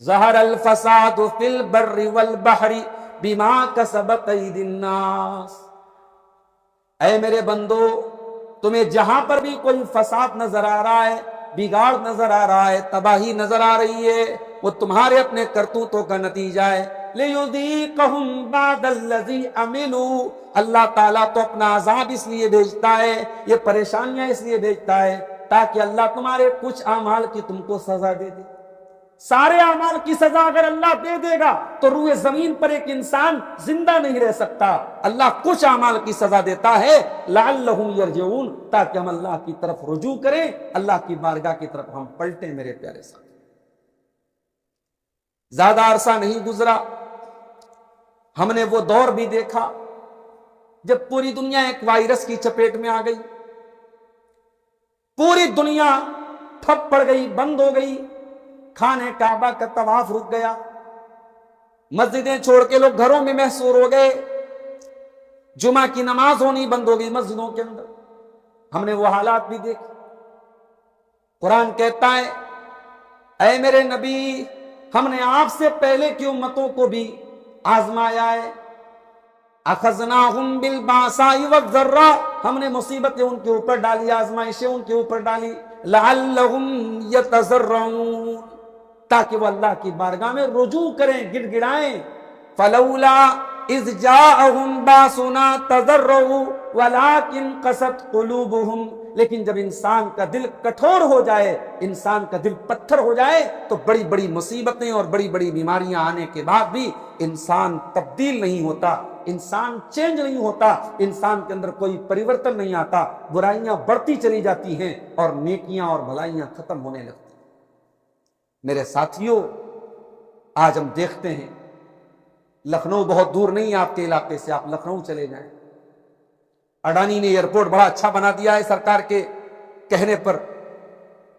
ظہر الفساد فی البر والبحر بما کسبت ایدی الناس۔ اے میرے بندو، تمہیں جہاں پر بھی کوئی فساد نظر آ رہا ہے، بگاڑ نظر آ رہا ہے، تباہی نظر آ رہی ہے، وہ تمہارے اپنے کرتوتوں کا نتیجہ ہے۔ لِيُذِيقَهُمْ بَعْضَ الَّذِي عَمِلُوا، اللہ تعالیٰ تو اپنا عذاب اس لیے بھیجتا ہے، یہ پریشانیاں اس لیے بھیجتا ہے تاکہ اللہ تمہارے کچھ اعمال کی تم کو سزا دے دے۔ سارے اعمال کی سزا اگر اللہ دے دے گا تو روئے زمین پر ایک انسان زندہ نہیں رہ سکتا۔ اللہ کچھ اعمال کی سزا دیتا ہے لعلہم یرجعون، تاکہ ہم اللہ کی طرف رجوع کریں، اللہ کی بارگاہ کی طرف ہم پلٹیں۔ میرے پیارے ساتھ، زیادہ عرصہ نہیں گزرا، ہم نے وہ دور بھی دیکھا جب پوری دنیا ایک وائرس کی چپیٹ میں آ گئی، پوری دنیا ٹھپ پڑ گئی، بند ہو گئی، خانہ کعبہ کا طواف رک گیا، مسجدیں چھوڑ کے لوگ گھروں میں محصور ہو گئے، جمعہ کی نماز ہونی بند ہو گئی مسجدوں کے اندر۔ ہم نے وہ حالات بھی دیکھے۔ قرآن کہتا ہے اے میرے نبی، ہم نے آپ سے پہلے کی امتوں کو بھی آزمایا ہے۔ اخذناہم بالباساء والضراء، ہم نے مصیبتیں ان کے اوپر ڈالی، آزمائشیں ان کے اوپر ڈالی، لعلہم یتضرعون، تاکہ وہ اللہ کی بارگاہ میں رجوع کریں، گڑ گڑائیں۔ فلولا اذ جاءہم باسنا تضرعوا ولکن قست قلوبہم، لیکن جب انسان کا دل کٹھور ہو جائے، انسان کا دل پتھر ہو جائے، تو بڑی بڑی مصیبتیں اور بڑی بڑی بیماریاں آنے کے بعد بھی انسان تبدیل نہیں ہوتا، انسان چینج نہیں ہوتا، انسان کے اندر کوئی پریورتن نہیں آتا، برائیاں بڑھتی چلی جاتی ہیں اور نیکیاں اور بھلائیاں ختم ہونے لگتی ہیں۔ میرے ساتھیوں، آج ہم دیکھتے ہیں لکھنؤ بہت دور نہیں ہے آپ کے علاقے سے، آپ لکھنؤ چلے جائیں، اڈانی نے ایئرپورٹ بڑا اچھا بنا دیا ہے سرکار کے کہنے پر۔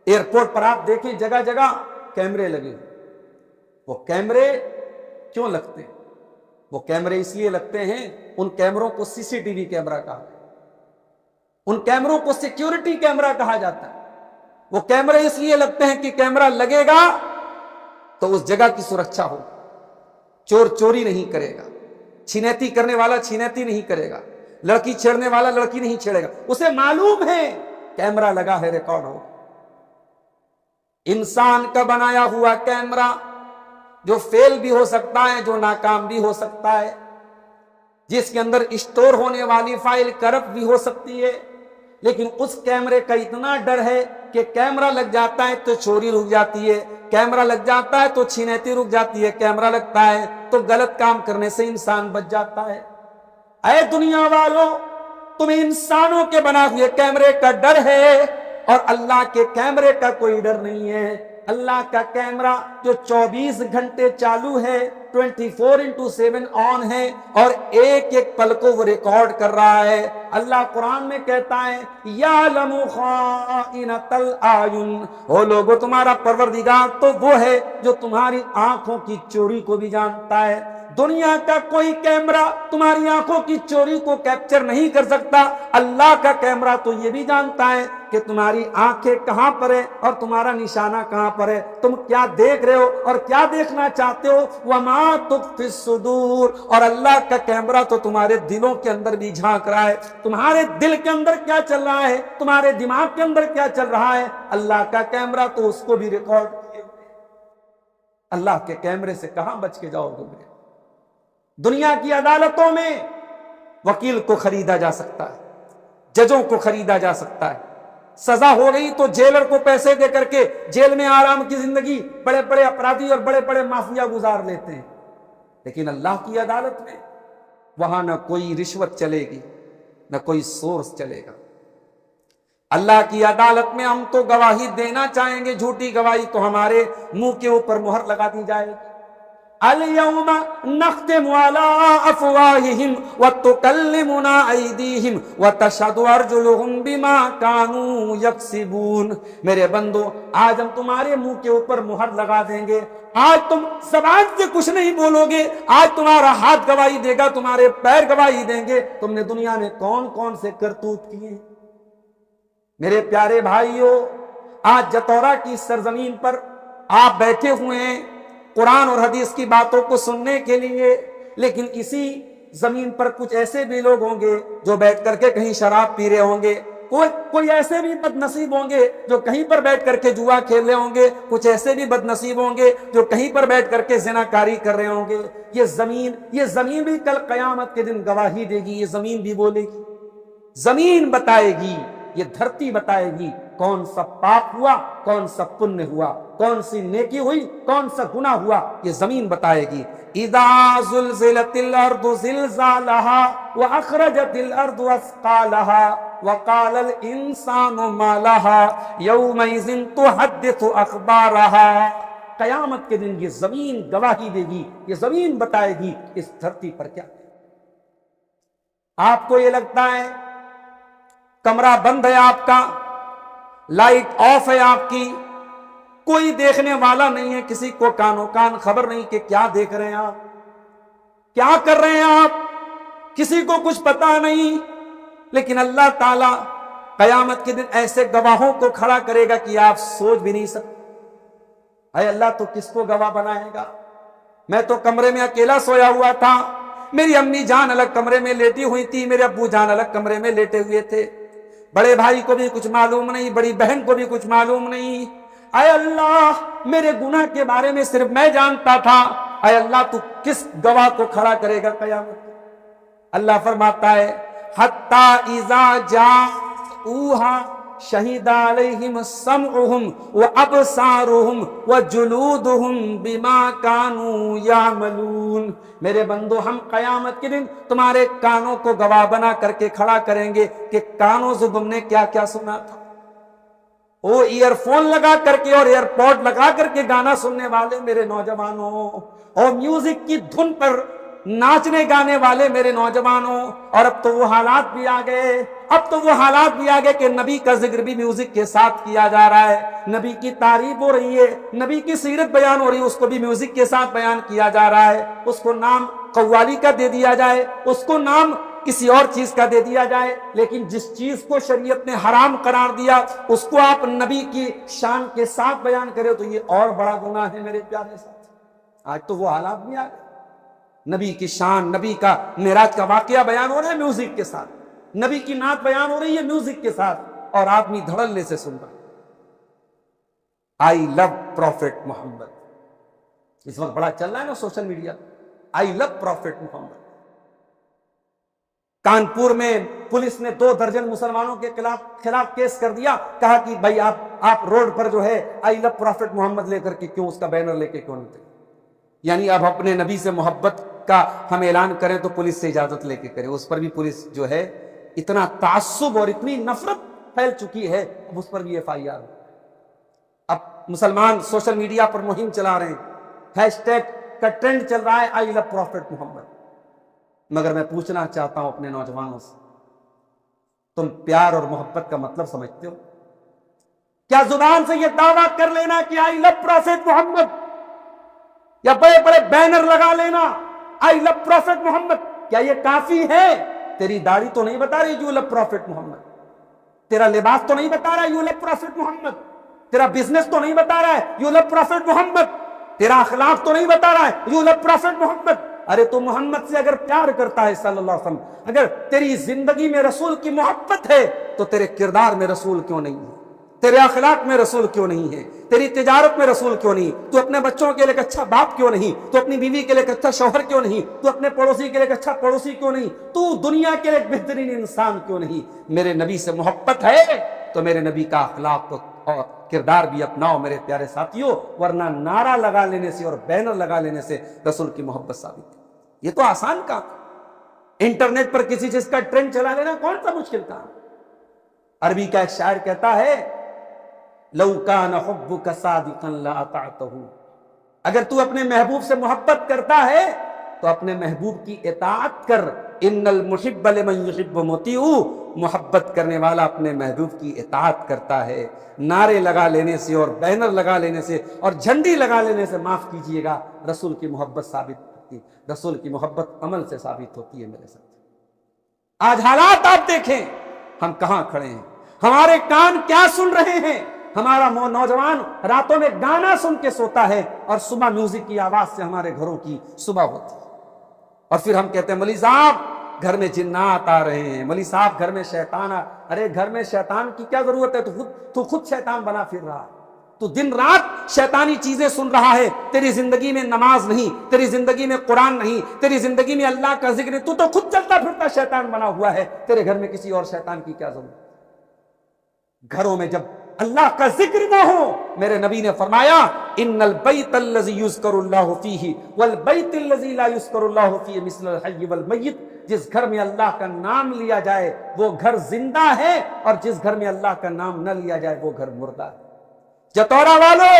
ایئرپورٹ پر آپ دیکھیں جگہ جگہ کیمرے لگے، وہ کیمرے کیوں لگتے ہیں؟ وہ کیمرے اس لیے لگتے ہیں، ان کیمروں کو سی سی ٹی وی کیمرہ کہا ہے، ان کیمروں کو سیکیورٹی کیمرہ کہا جاتا ہے۔ وہ کیمرے اس لیے لگتے ہیں کہ کیمرہ لگے گا تو اس جگہ کی سرکشا ہوگی، چور چوری نہیں کرے گا، چھینیتی کرنے والا چھینیتی نہیں کرے گا، لڑکی چھیڑنے والا لڑکی نہیں چھیڑے گا، اسے معلوم ہے کیمرہ لگا ہے، ریکارڈ ہو۔ انسان کا بنایا ہوا کیمرہ جو فیل بھی ہو سکتا ہے، جو ناکام بھی ہو سکتا ہے، جس کے اندر اسٹور ہونے والی فائل کرپٹ بھی ہو سکتی ہے، لیکن اس کیمرے کا اتنا ڈر ہے کہ کیمرہ لگ جاتا ہے تو چوری رک جاتی ہے، کیمرہ لگ جاتا ہے تو چھینیتی رک جاتی ہے، کیمرہ لگتا ہے تو غلط کام کرنے سے انسان بچ جاتا ہے۔ اے دنیا والوں، تمہیں انسانوں کے بنا ہوئے کیمرے کا ڈر ہے اور اللہ کے کیمرے کا کوئی ڈر نہیں ہے۔ اللہ کا کیمرہ جو 24 گھنٹے چالو ہے، 24x7 آن ہے، اور ایک ایک پل کو وہ ریکارڈ کر رہا ہے۔ اللہ قرآن میں کہتا ہے یعلم خائنۃ الاعین، او لوگو تمہارا پروردگار تو وہ ہے جو تمہاری آنکھوں کی چوری کو بھی جانتا ہے۔ دنیا کا کوئی کیمرہ تمہاری آنکھوں کی چوری کو کیپچر نہیں کر سکتا، اللہ کا کیمرہ تو یہ بھی جانتا ہے کہ تمہاری آنکھیں کہاں پر ہے اور تمہارا نشانہ کہاں پر ہے، تم کیا دیکھ رہے ہو اور کیا دیکھنا چاہتے ہو۔ وما تخفی الصدور، اور اللہ کا کیمرہ تو تمہارے دلوں کے اندر بھی جھانک رہا ہے، تمہارے دل کے اندر کیا چل رہا ہے، تمہارے دماغ کے اندر کیا چل رہا ہے، اللہ کا کیمرہ تو اس کو بھی ریکارڈ کیے ہوئے۔ اللہ کے کیمرے سے کہاں بچ کے جاؤ گے؟ دنیا کی عدالتوں میں وکیل کو خریدا جا سکتا ہے، ججوں کو خریدا جا سکتا ہے، سزا ہو گئی تو جیلر کو پیسے دے کر کے جیل میں آرام کی زندگی بڑے بڑے اپرادھی اور بڑے بڑے مافیا گزار لیتے ہیں۔ لیکن اللہ کی عدالت میں وہاں نہ کوئی رشوت چلے گی، نہ کوئی سورس چلے گا۔ اللہ کی عدالت میں ہم تو گواہی دینا چاہیں گے، جھوٹی گواہی تو ہمارے منہ کے اوپر مہر لگا دی جائے گی۔ اليوم نختم على افواههم وتكلمنا ايديهم وتشهد ارجلهم بما كانوا يكسبون۔ میرے بندو، آج ہم تمہارے منہ کے اوپر مہر لگا دیں گے، آج تم زبان سے کچھ نہیں بولو گے، آج تمہارا ہاتھ گواہی دے گا، تمہارے پیر گواہی دیں گے تم نے دنیا میں کون کون سے کرتوت کیے ہیں۔ میرے پیارے بھائیوں، آج جتورا کی سرزمین پر آپ بیٹھے ہوئے ہیں، قرآن اور حدیث کی باتوں کو سننے کے لیے، لیکن اسی زمین پر کچھ ایسے بھی لوگ ہوں گے جو بیٹھ کر کے کہیں شراب پی رہے ہوں گے، کوئی ایسے بھی بد نصیب ہوں گے جو کہیں پر بیٹھ کر کے جوا کھیل رہے ہوں گے، کچھ ایسے بھی بد نصیب ہوں گے جو کہیں پر بیٹھ کر کے زنا کاری کر رہے ہوں گے۔ یہ زمین بھی کل قیامت کے دن گواہی دے گی، یہ زمین بھی بولے گی، زمین بتائے گی، یہ دھرتی بتائے گی کون سا پاپ ہوا، کون سا پنیہ ہوا، کون سی نیکی ہوئی، کون سا گناہ ہوا، یہ زمین بتائے گی۔ اذا زلزلت الارض زلزالها واخرجت الارض اثقالها وقال الانسان ما لها يومئذ تحدث اخبارها۔ قیامت کے دن یہ زمین گواہی دے گی، یہ زمین بتائے گی اس دھرتی پر کیا ہے۔ آپ کو یہ لگتا ہے کمرہ بند ہے آپ کا، لائٹ آف ہے آپ کی، کوئی دیکھنے والا نہیں ہے، کسی کو کانوں کان خبر نہیں کہ کیا دیکھ رہے ہیں آپ، کیا کر رہے ہیں آپ، کسی کو کچھ پتا نہیں، لیکن اللہ تعالی قیامت کے دن ایسے گواہوں کو کھڑا کرے گا کہ آپ سوچ بھی نہیں سکتے۔ اے اللہ تو کس کو گواہ بنائے گا؟ میں تو کمرے میں اکیلا سویا ہوا تھا، میری امی جان الگ کمرے میں لیٹی ہوئی تھی، میرے ابو جان الگ کمرے میں لیٹے ہوئے تھے، بڑے بھائی کو بھی کچھ معلوم نہیں، بڑی بہن کو بھی کچھ معلوم نہیں۔ اے اللہ میرے گناہ کے بارے میں صرف میں جانتا تھا، اے اللہ تو کس گواہ کو کھڑا کرے گا قیامت؟ اللہ فرماتا ہے حتی اذا جاءوہا شہید علیہم سمعہم وابصارہم وجلودہم بما کانوا یعملون۔ میرے بندو ہم قیامت کے دن تمہارے کانوں کو گواہ بنا کر کے کھڑا کریں گے کہ کانوں سے تم نے کیا کیا سنا تھا۔ وہ ایئر فون لگا کر کے اور ایئر پوڈ لگا کر کے گانا سننے والے میرے نوجوانوں، اور میوزک کی دھن پر ناچنے گانے والے میرے نوجوانوں، اور اب تو وہ حالات بھی آ گئے، اب تو وہ حالات بھی آ گئے کہ نبی کا ذکر بھی میوزک کے ساتھ کیا جا رہا ہے، نبی کی تعریف ہو رہی ہے، نبی کی سیرت بیان ہو رہی ہے، اس کو بھی میوزک کے ساتھ بیان کیا جا رہا ہے، اس کو نام قوالی کا دے دیا جائے، اس کو نام کسی اور چیز کا دے دیا جائے، لیکن جس چیز کو شریعت نے حرام قرار دیا اس کو آپ نبی کی شان کے ساتھ بیان کرے تو یہ اور بڑا گناہ ہے میرے پیارے ساتھ۔ آج تو وہ حالات بھی آ گئے، نبی کی شان، نبی کا معراج کا واقعہ بیان ہو رہا ہے میوزک کے ساتھ، نبی کی نعت بیان ہو رہی ہے میوزک کے ساتھ، اور آدمی دھڑلے سے سن رہا ہے۔ آئی لو پروفیٹ محمد، اس وقت بڑا چل رہا ہے نا سوشل میڈیا، آئی لو پروفیٹ محمد۔ کانپور میں پولیس نے 2 درجن مسلمانوں کے خلاف کیس کر دیا، کہا کہ بھائی آپ روڈ پر جو ہے آئی لو پروفیٹ محمد لے کر کے کیوں اس کا بینر لے کے کیوں نہیں تھے؟ یعنی اب اپنے نبی سے محبت کا ہم اعلان کریں تو پولیس سے اجازت لے کے کریں، اس پر بھی پولیس جو ہے اتنا تعصب اور اتنی نفرت پھیل چکی ہے، اب اس پر بھی FIR۔ اب مسلمان سوشل میڈیا پر مہم چلا رہے ہیں، ہیش ٹیگ کا ٹرینڈ چل رہا ہے آئی لو پروفیٹ محمد۔ مگر میں پوچھنا چاہتا ہوں اپنے نوجوانوں سے، تم پیار اور محبت کا مطلب سمجھتے ہو؟ کیا زبان سے یہ دعویٰ کر لینا کہ آئی لو پروفیٹ محمد، یا بڑے بڑے بینر لگا لینا آئی لو پروفیٹ محمد، کیا یہ کافی ہے؟ تیری داڑھی تو نہیں بتا رہی یو لو پروفیٹ محمد، تیرا لباس تو نہیں بتا رہا ہے یو لو پروفیٹ محمد، تیرا بزنس تو نہیں بتا رہا ہے یو لو پروفیٹ محمد، تیرا اخلاق تو نہیں بتا رہا ہے یو لو پروفیٹ محمد۔ ارے تو محمد سے اگر پیار کرتا ہے صلی اللہ علیہ وسلم، اگر تیری زندگی میں رسول کی محبت ہے تو تیرے کردار میں رسول کیوں نہیں ہے؟ تیرے اخلاق میں رسول کیوں نہیں ہے؟ تیری تجارت میں رسول کیوں نہیں؟ تو اپنے بچوں کے لیے ایک اچھا باپ کیوں نہیں؟ تو اپنی بیوی کے لیے ایک اچھا شوہر کیوں نہیں؟ تو اپنے پڑوسی کے لیے ایک اچھا پڑوسی کیوں نہیں؟ تو دنیا کے لیے ایک بہترین انسان کیوں نہیں؟ میرے نبی سے محبت ہے تو میرے نبی کا اخلاق اور کردار بھی اپناؤ میرے پیارے ساتھیوں، ورنہ نعرہ لگا لینے سے اور بینر لگا لینے سے رسول کی محبت ثابت ہے؟ یہ تو آسان کام، انٹرنیٹ پر کسی چیز کا ٹرینڈ چلا لینا کون سا مشکل کام؟ عربی کا ایک شاعر کہتا ہے لو کان حبک صادقا لاطعتہ، اگر تو اپنے محبوب سے محبت کرتا ہے تو اپنے محبوب کی اطاعت کر، ان المحب لمن یحب مطیع، محبت کرنے والا اپنے محبوب کی اطاعت کرتا ہے۔ نعرے لگا لینے سے اور بینر لگا لینے سے اور جھنڈی لگا لینے سے معاف کیجئے گا رسول کی محبت ثابت ہوتی، رسول کی محبت عمل سے ثابت ہوتی ہے میرے ساتھ۔ آج حالات آپ دیکھیں، ہم کہاں کھڑے ہیں، ہمارے کان کیا سن رہے ہیں، ہمارا نوجوان راتوں میں گانا سن کے سوتا ہے اور صبح میوزک کی آواز سے ہمارے گھروں کی صبح ہوتی ہے، اور پھر ہم کہتے ہیں مولوی صاحب گھر میں جنات آ رہے ہیں، مولوی صاحب گھر میں شیطان ارے گھر میں شیطان کی کیا ضرورت ہے؟ تو خود شیطان بنا پھر رہا ہے، تو دن رات شیطانی چیزیں سن رہا ہے، تیری زندگی میں نماز نہیں، تیری زندگی میں قرآن نہیں، تیری زندگی میں اللہ کا ذکر نہیں، تو خود چلتا پھرتا شیطان بنا ہوا ہے، تیرے گھر میں کسی اور شیطان کی کیا ضرورت؟ گھروں میں جب اللہ کا ذکر نہ ہو، میرے نبی نے فرمایا ان البیت الذی یذکر اللہ فیہ والبیت الذی لا یذکر اللہ فیہ مثل الحی والمیت، جس گھر میں اللہ کا نام لیا جائے وہ گھر زندہ ہے، اور جس گھر میں اللہ کا نام نہ لیا جائے وہ گھر مردہ ہے۔ جتورا والو،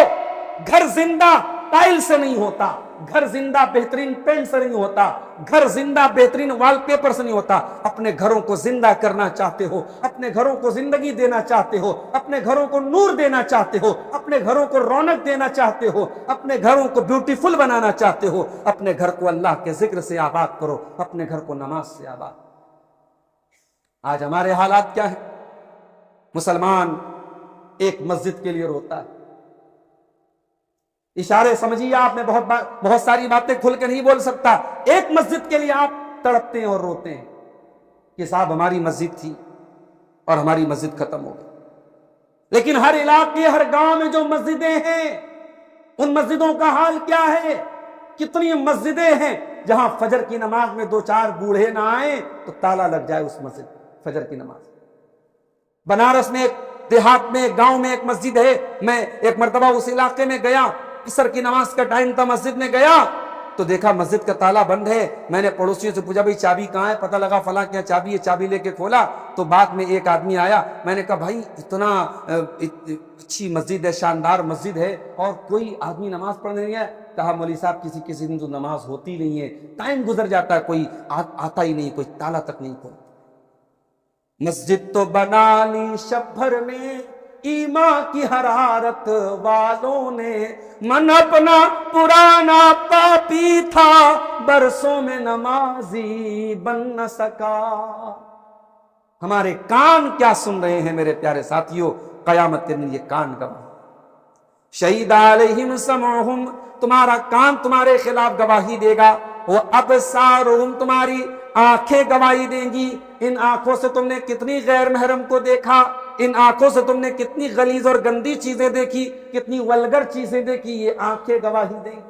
گھر زندہ ٹائل سے نہیں ہوتا، گھر زندہ بہترین پینٹ سے نہیں ہوتا، گھر زندہ بہترین وال پیپر سے نہیں ہوتا۔ اپنے گھروں کو زندہ کرنا چاہتے ہو، اپنے گھروں کو زندگی دینا چاہتے ہو، اپنے گھروں کو نور دینا چاہتے ہو، اپنے گھروں کو رونق دینا چاہتے ہو، اپنے گھروں کو بیوٹیفل بنانا چاہتے ہو، اپنے گھر کو اللہ کے ذکر سے آباد کرو، اپنے گھر کو نماز سے آباد۔ آج ہمارے حالات کیا ہیں؟ مسلمان ایک مسجد کے لیے روتا ہے، اشارے سمجھیے آپ، میں بہت ساری باتیں کھل کے نہیں بول سکتا، ایک مسجد کے لیے آپ تڑپتے ہیں اور روتے ہیں کہ صاحب ہماری مسجد تھی اور ہماری مسجد ختم ہو گئی۔ لیکن ہر علاقے، ہر گاؤں میں جو مسجدیں ہیں، ان مسجدوں کا حال کیا ہے؟ کتنی مسجدیں ہیں جہاں فجر کی نماز میں 2-4 بوڑھے نہ آئیں تو تالا لگ جائے اس مسجد فجر کی نماز۔ بنارس میں ایک دیہات میں ایک گاؤں میں ایک مسجد ہے، میں ایک مرتبہ اس علاقے میں گیا، عصر کی نماز کا ٹائم تھا، مسجد میں گیا تو دیکھا مسجد کا تالا بند ہے۔ میں نے پڑوسیوں سے پوچھا بھائی چابی کہاں ہے؟ پتہ لگا فلاں کیا چابی ہے، چابی لے کے کھولا تو بعد میں ایک آدمی آیا، میں نے کہا بھائی اتنا اچھی مسجد ہے، شاندار مسجد ہے اور کوئی آدمی نماز پڑھنے نہیں ہے؟ کہا مولوی صاحب کسی دن تو نماز ہوتی نہیں ہے، ٹائم گزر جاتا ہے، کوئی آتا ہی نہیں، کوئی تالا تک نہیں کھولتا۔ مسجد تو بنا لی شب بھر میں ایمان کی حرارت والوں نے، من اپنا پرانا پاپی تھا برسوں میں نمازی بن نہ سکا۔ ہمارے کان کیا سن رہے ہیں میرے پیارے ساتھیوں؟ قیامت کے دن یہ کان گواہ، شہید علیہم سمعہم، تمہارا کان تمہارے خلاف گواہی دے گا، وہ ابصارہم، تمہاری آنکھیں گواہی دیں گی۔ ان آنکھوں سے تم نے کتنی غیر محرم کو دیکھا، ان آنکھوں سے تم نے کتنی غلیظ اور گندی چیزیں دیکھی، کتنی ولگر چیزیں دیکھی، یہ آنکھیں گواہی دیں گی۔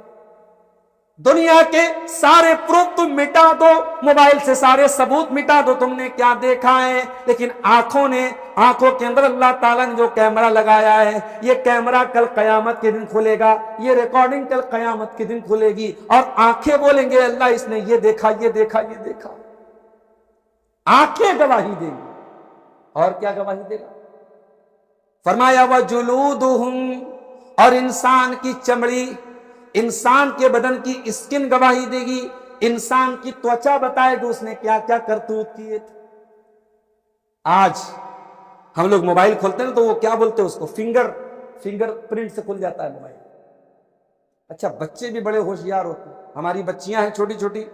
دنیا کے سارے پروف تم مٹا دو، موبائل سے سارے ثبوت مٹا دو، تم نے کیا دیکھا ہے، لیکن آنکھوں کے اندر اللہ تعالیٰ نے جو کیمرہ لگایا ہے، یہ کیمرہ کل قیامت کے دن کھلے گا، یہ ریکارڈنگ کل قیامت کے دن کھلے گی، اور آنکھیں بولیں گے اللہ اس نے یہ دیکھا، یہ دیکھا، یہ دیکھا۔ آنکھیں گواہی دیں گی، اور کیا گواہی دے گا؟ فرمایا وَجُلُودُهُمْ، اور انسان کی چمڑی، انسان کے بدن کی اسکن گواہی دے گی، انسان کی توچا بتائے گی اس نے کیا کیا کرتوت کیے تھے۔ آج ہم لوگ موبائل کھولتے ہیں تو وہ کیا بولتے ہیں اس کو، فنگر پرنٹ سے کھل جاتا ہے موبائل۔ اچھا بچے بھی بڑے ہوشیار ہوتے ہیں، ہماری بچیاں ہیں چھوٹی چھوٹی،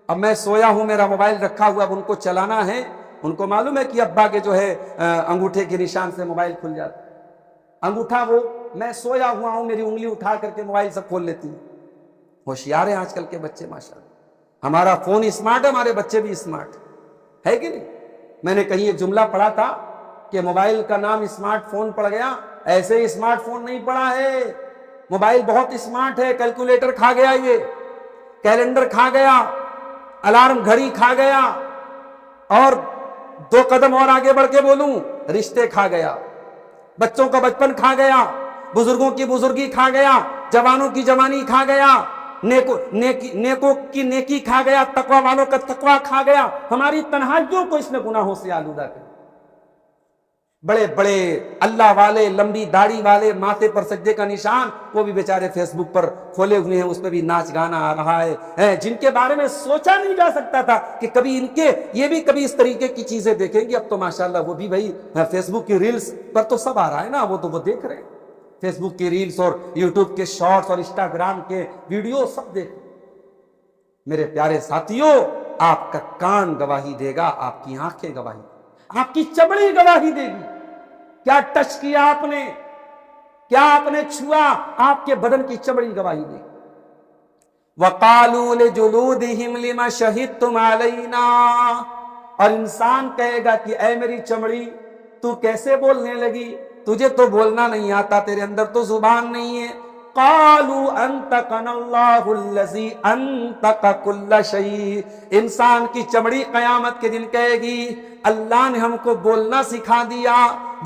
اب میں سویا ہوں میرا موبائل رکھا ہوا، اب ان کو چلانا ہے، ان کو معلوم ہے کہ ابا کے جو ہے انگوٹھے کے نشان سے موبائل کھل جاتا ہے، انگوٹھا وہ میں سویا ہوا ہوں میری انگلی اٹھا کر کے موبائل سے کھول لیتی ہوں۔ ہوشیار ہیں آج کل کے بچے ماشاءاللہ، ہمارا فون اسمارٹ ہے، ہمارے بچے بھی اسمارٹ ہے کہ نہیں؟ میں نے کہیں ایک جملہ پڑھا تھا کہ موبائل کا نام اسمارٹ فون پڑ گیا، ایسے ہی اسمارٹ فون نہیں پڑا ہے، موبائل بہت اسمارٹ ہے، کیلکولیٹر کھا گیا، یہ کیلنڈر کھا گیا، الارم گھڑی کھا گیا، اور 2 قدم اور آگے بڑھ کے بولوں رشتے کھا گیا، بچوں کا بچپن کھا گیا، بزرگوں کی بزرگی کھا گیا، جوانوں کی جوانی کھا گیا، نیکوں کی نیکی کھا گیا، تقوی والوں کا تقوی کھا گیا، ہماری تنہائیوں کو اس نے گناہوں سے آلودہ کر۔ بڑے بڑے اللہ والے، لمبی داڑھی والے، ماتھے پر سجدے کا نشان، وہ بھی بیچارے فیس بک پر کھولے ہوئے ہیں، اس پہ بھی ناچ گانا آ رہا ہے، جن کے بارے میں سوچا نہیں جا سکتا تھا کہ کبھی یہ بھی کبھی اس طریقے کی چیزیں دیکھیں گے۔ اب تو ماشاءاللہ وہ بھی بھائی فیس بک کی ریلز پر تو سب آ رہا ہے نا، وہ تو وہ دیکھ رہے ہیں، فیس بک کی ریلز اور یوٹیوب کے شارٹس اور انسٹاگرام کے ویڈیو سب دیکھ۔ میرے پیارے ساتھیوں، آپ کا کان گواہی دے گا، آپ کی آنکھیں گواہی، آپ کی چمڑی گواہی دے گی، کیا ٹچ کیا آپ نے، کیا آپ نے چھوا؟ آپ کے بدن کی چمڑی گواہی دے. وَقَالُوا لِجُلُودِهِمْ لِمَ شَهِدتُّمْ عَلَيْنَا، اور انسان کہے گا کہ اے میری چمڑی تو کیسے بولنے لگی، تجھے تو بولنا نہیں آتا، تیرے اندر تو زبان نہیں ہے. قَالُوا أَنْطَقَنَا اللَّهُ الَّذِي أَنْطَقَ كُلَّ شَيْءٍ، انسان کی چمڑی قیامت کے دن کہے گی اللہ نے ہم کو بولنا سکھا دیا.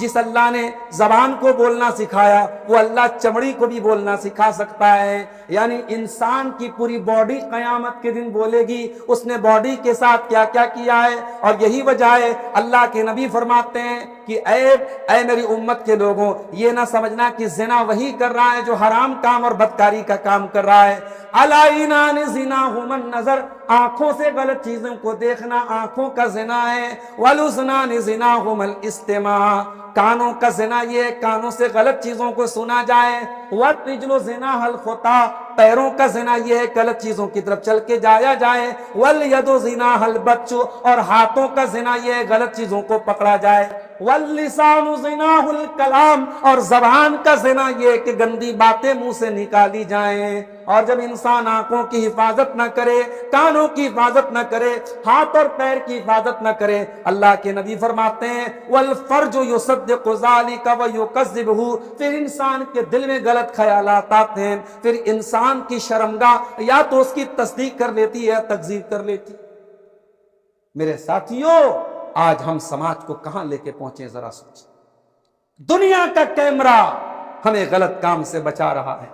جس اللہ نے زبان کو بولنا سکھایا وہ اللہ چمڑی کو بھی بولنا سکھا سکتا ہے. یعنی انسان کی پوری باڈی قیامت کے دن بولے گی اس نے باڈی کے ساتھ کیا کیا کیا ہے. اور یہی وجہ ہے اللہ کے نبی فرماتے ہیں کہ اے میری امت کے لوگوں، یہ نہ سمجھنا کہ زنا وہی کر رہا ہے جو حرام کام اور بدکاری کا کام کر رہا ہے. العینان زناہما النظر، آنکھوں سے غلط چیزوں کو دیکھنا آنکھوں کا زنا ہے. والاذنان زناہما الاستماع، کانوں کا زنا یہ کانوں سے غلط چیزوں کو سنا جائے. والرجل زناہا الخطا، پیروں کا زنا یہ ہے غلط چیزوں کی طرف چل کے جایا جائے. والید زناہا البطش، اور ہاتھوں کا زنا یہ ہے غلط چیزوں کو پکڑا جائے. واللسان زناہ الکلام، اور زبان کا زنا یہ کہ گندی باتیں منہ سے نکالی جائیں. اور جب انسان آنکھوں کی حفاظت نہ کرے، کانوں کی حفاظت نہ کرے، ہاتھ اور پیر کی حفاظت نہ کرے، اللہ کے نبی فرماتے ہیں والفرج یصدق ذلک ویکذبہ، پھر انسان کے دل میں غلط خیالات آتے ہیں، پھر انسان کی شرمگاہ یا تو اس کی تصدیق کر لیتی ہے یا تکذیب کر لیتی. میرے ساتھیوں، آج ہم سماج کو کہاں لے کے پہنچے ذرا سوچیں. دنیا کا کیمرہ ہمیں غلط کام سے بچا رہا ہے.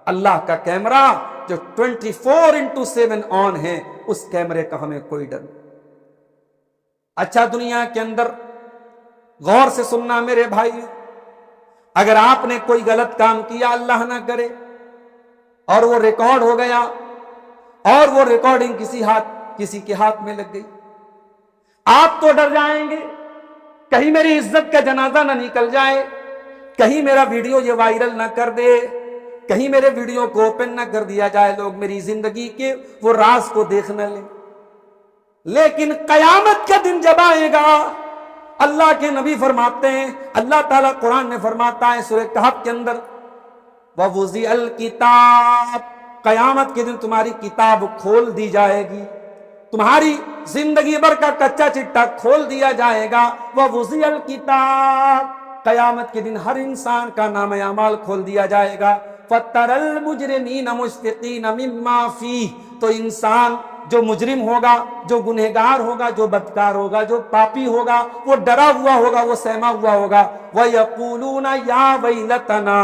اللہ کا کیمرہ جو 24/7 آن ہے، اس کیمرے کا ہمیں کوئی ڈر نہیں. اچھا، دنیا کے اندر غور سے سننا میرے بھائی، اگر آپ نے کوئی غلط کام کیا اللہ نہ کرے اور وہ ریکارڈ ہو گیا اور وہ ریکارڈنگ کسی کے ہاتھ میں لگ گئی، آپ تو ڈر جائیں گے کہیں میری عزت کا جنازہ نہ نکل جائے، کہیں میرا ویڈیو یہ وائرل نہ کر دے، کہیں میرے ویڈیو کو اوپن نہ کر دیا جائے، لوگ میری زندگی کے وہ راز کو دیکھ نہ لیں. لیکن قیامت کا دن جب آئے گا، اللہ کے نبی فرماتے ہیں، اللہ تعالیٰ قرآن میں فرماتا ہے سورہ کہف کے اندر وَوُضِعَ الْكِتَابُ، قیامت کے دن تمہاری کتاب کھول دی جائے گی، تمہاری زندگی بھر کا کچا چٹا کھول دیا جائے گا. وَوُضِعَ الْكِتَابُ، قیامت کے دن ہر انسان کا نام اعمال کھول دیا جائے گا. فَتَرَى الْمُجْرِمِينَ مُشْفِقِينَ مِمَّا فِيهِ، تو انسان جو مجرم ہوگا، جو گنہگار ہوگا، جو بدکار ہوگا، جو پاپی ہوگا، وہ ڈرا ہوا ہوگا، وہ سہما ہوا ہوگا. وَيَقُولُونَ يَا وَيْلَتَنَا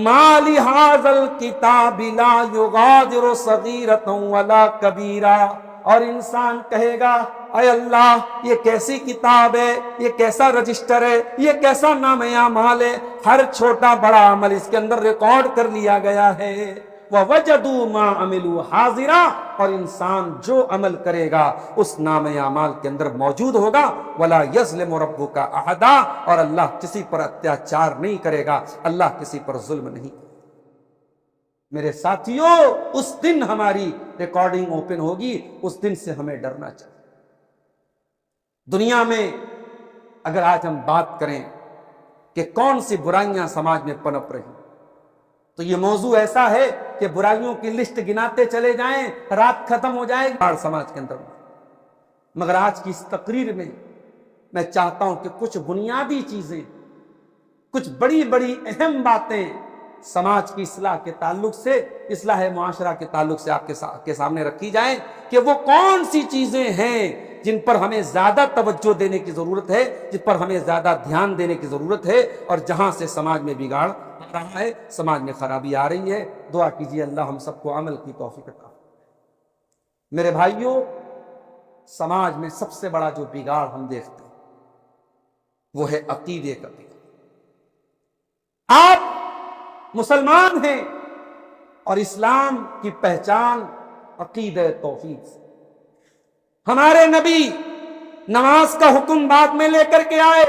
مَا لِهَذَا الْكِتَابِ لَا يُغَادِرُ صَغِيرَةً وَلَا كَبِيرًا، اور انسان کہے گا اے اللہ یہ کیسی کتاب ہے، یہ کیسا رجسٹر ہے، یہ کیسا نام اعمال ہے، ہر چھوٹا بڑا عمل اس کے اندر ریکارڈ کر لیا گیا ہے. وَوَجَدُوا مَا عَمِلُوا حَاضِرًا، اور انسان جو عمل کرے گا اس نام اعمال کے اندر موجود ہوگا. وَلَا يَظْلِمُ رَبُّكَ أَحَدًا، اور اللہ کسی پر اتیاچار نہیں کرے گا، اللہ کسی پر ظلم نہیں کرے گا. میرے ساتھیوں، اس دن ہماری ریکارڈنگ اوپن ہوگی، اس دن سے ہمیں ڈرنا چاہیے. دنیا میں اگر آج ہم بات کریں کہ کون سی برائیاں سماج میں پنپ رہی، تو یہ موضوع ایسا ہے کہ برائیوں کی لسٹ گناتے چلے جائیں، رات ختم ہو جائے گی سماج کے اندر. مگر آج کی اس تقریر میں میں چاہتا ہوں کہ کچھ بنیادی چیزیں، کچھ بڑی بڑی اہم باتیں سماج کی اصلاح کے تعلق سے، اصلاح معاشرہ کے تعلق سے آپ کے سامنے رکھی جائیں کہ وہ کون سی چیزیں ہیں جن پر ہمیں زیادہ توجہ دینے کی ضرورت ہے، جن پر ہمیں زیادہ دھیان دینے کی ضرورت ہے، اور جہاں سے سماج میں بگاڑ آ رہا ہے، سماج میں خرابی آ رہی ہے. دعا کیجیے اللہ ہم سب کو عمل کی توفیق عطا. میرے بھائیوں، سماج میں سب سے بڑا جو بگاڑ ہم دیکھتے ہیں وہ ہے عقیدے کا بگاڑ. آپ مسلمان ہیں اور اسلام کی پہچان عقیدہ توحید سے. ہمارے نبی نماز کا حکم بعد میں لے کر کے آئے،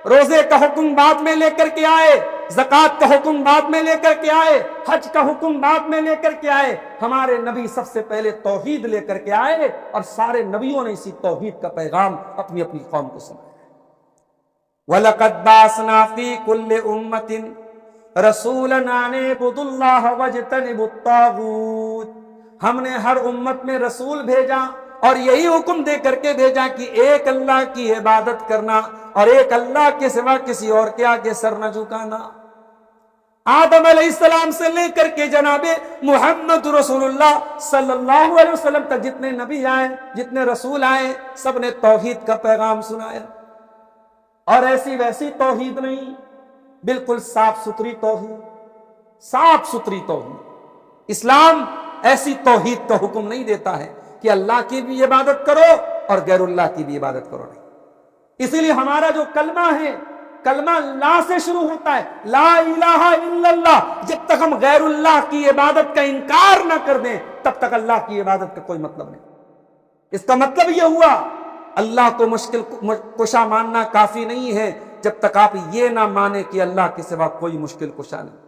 روزے کا حکم بعد میں لے کر کے آئے، زکوٰۃ کا حکم بعد میں لے کر کے آئے، حج کا حکم بعد میں لے کر کے آئے. ہمارے نبی سب سے پہلے توحید لے کر کے آئے، اور سارے نبیوں نے اسی توحید کا پیغام اپنی اپنی قوم کو سنایا. وَلَقَدْ بَعَثْنَا فِي كُلِّ أُمَّةٍ رسولنا ان اعبدوا اللہ واجتنبوا الطاغوت، ہم نے ہر امت میں رسول بھیجا اور یہی حکم دے کر کے بھیجا کہ ایک اللہ کی عبادت کرنا اور ایک اللہ کے سوا کسی اور کے آگے سر نہ جھکانا۔ آدم علیہ السلام سے لے کر کے جناب محمد رسول اللہ صلی اللہ علیہ وسلم تک جتنے نبی آئے، جتنے رسول آئے، سب نے توحید کا پیغام سنایا، اور ایسی ویسی توحید نہیں، بالکل صاف ستھری توحید، صاف ستھری توحید۔ اسلام ایسی توحید کا حکم نہیں دیتا ہے کہ اللہ کی بھی عبادت کرو اور غیر اللہ کی بھی عبادت کرو، نہیں۔ اسی لیے ہمارا جو کلمہ ہے، کلمہ لا سے شروع ہوتا ہے، لا الہ الا اللہ۔ جب تک ہم غیر اللہ کی عبادت کا انکار نہ کر دیں تب تک اللہ کی عبادت کا کوئی مطلب نہیں۔ اس کا مطلب یہ ہوا اللہ کو مشکل کشا ماننا کافی نہیں ہے جب تک آپ یہ نہ مانیں کہ اللہ کے سوا کوئی مشکل کشا نہیں۔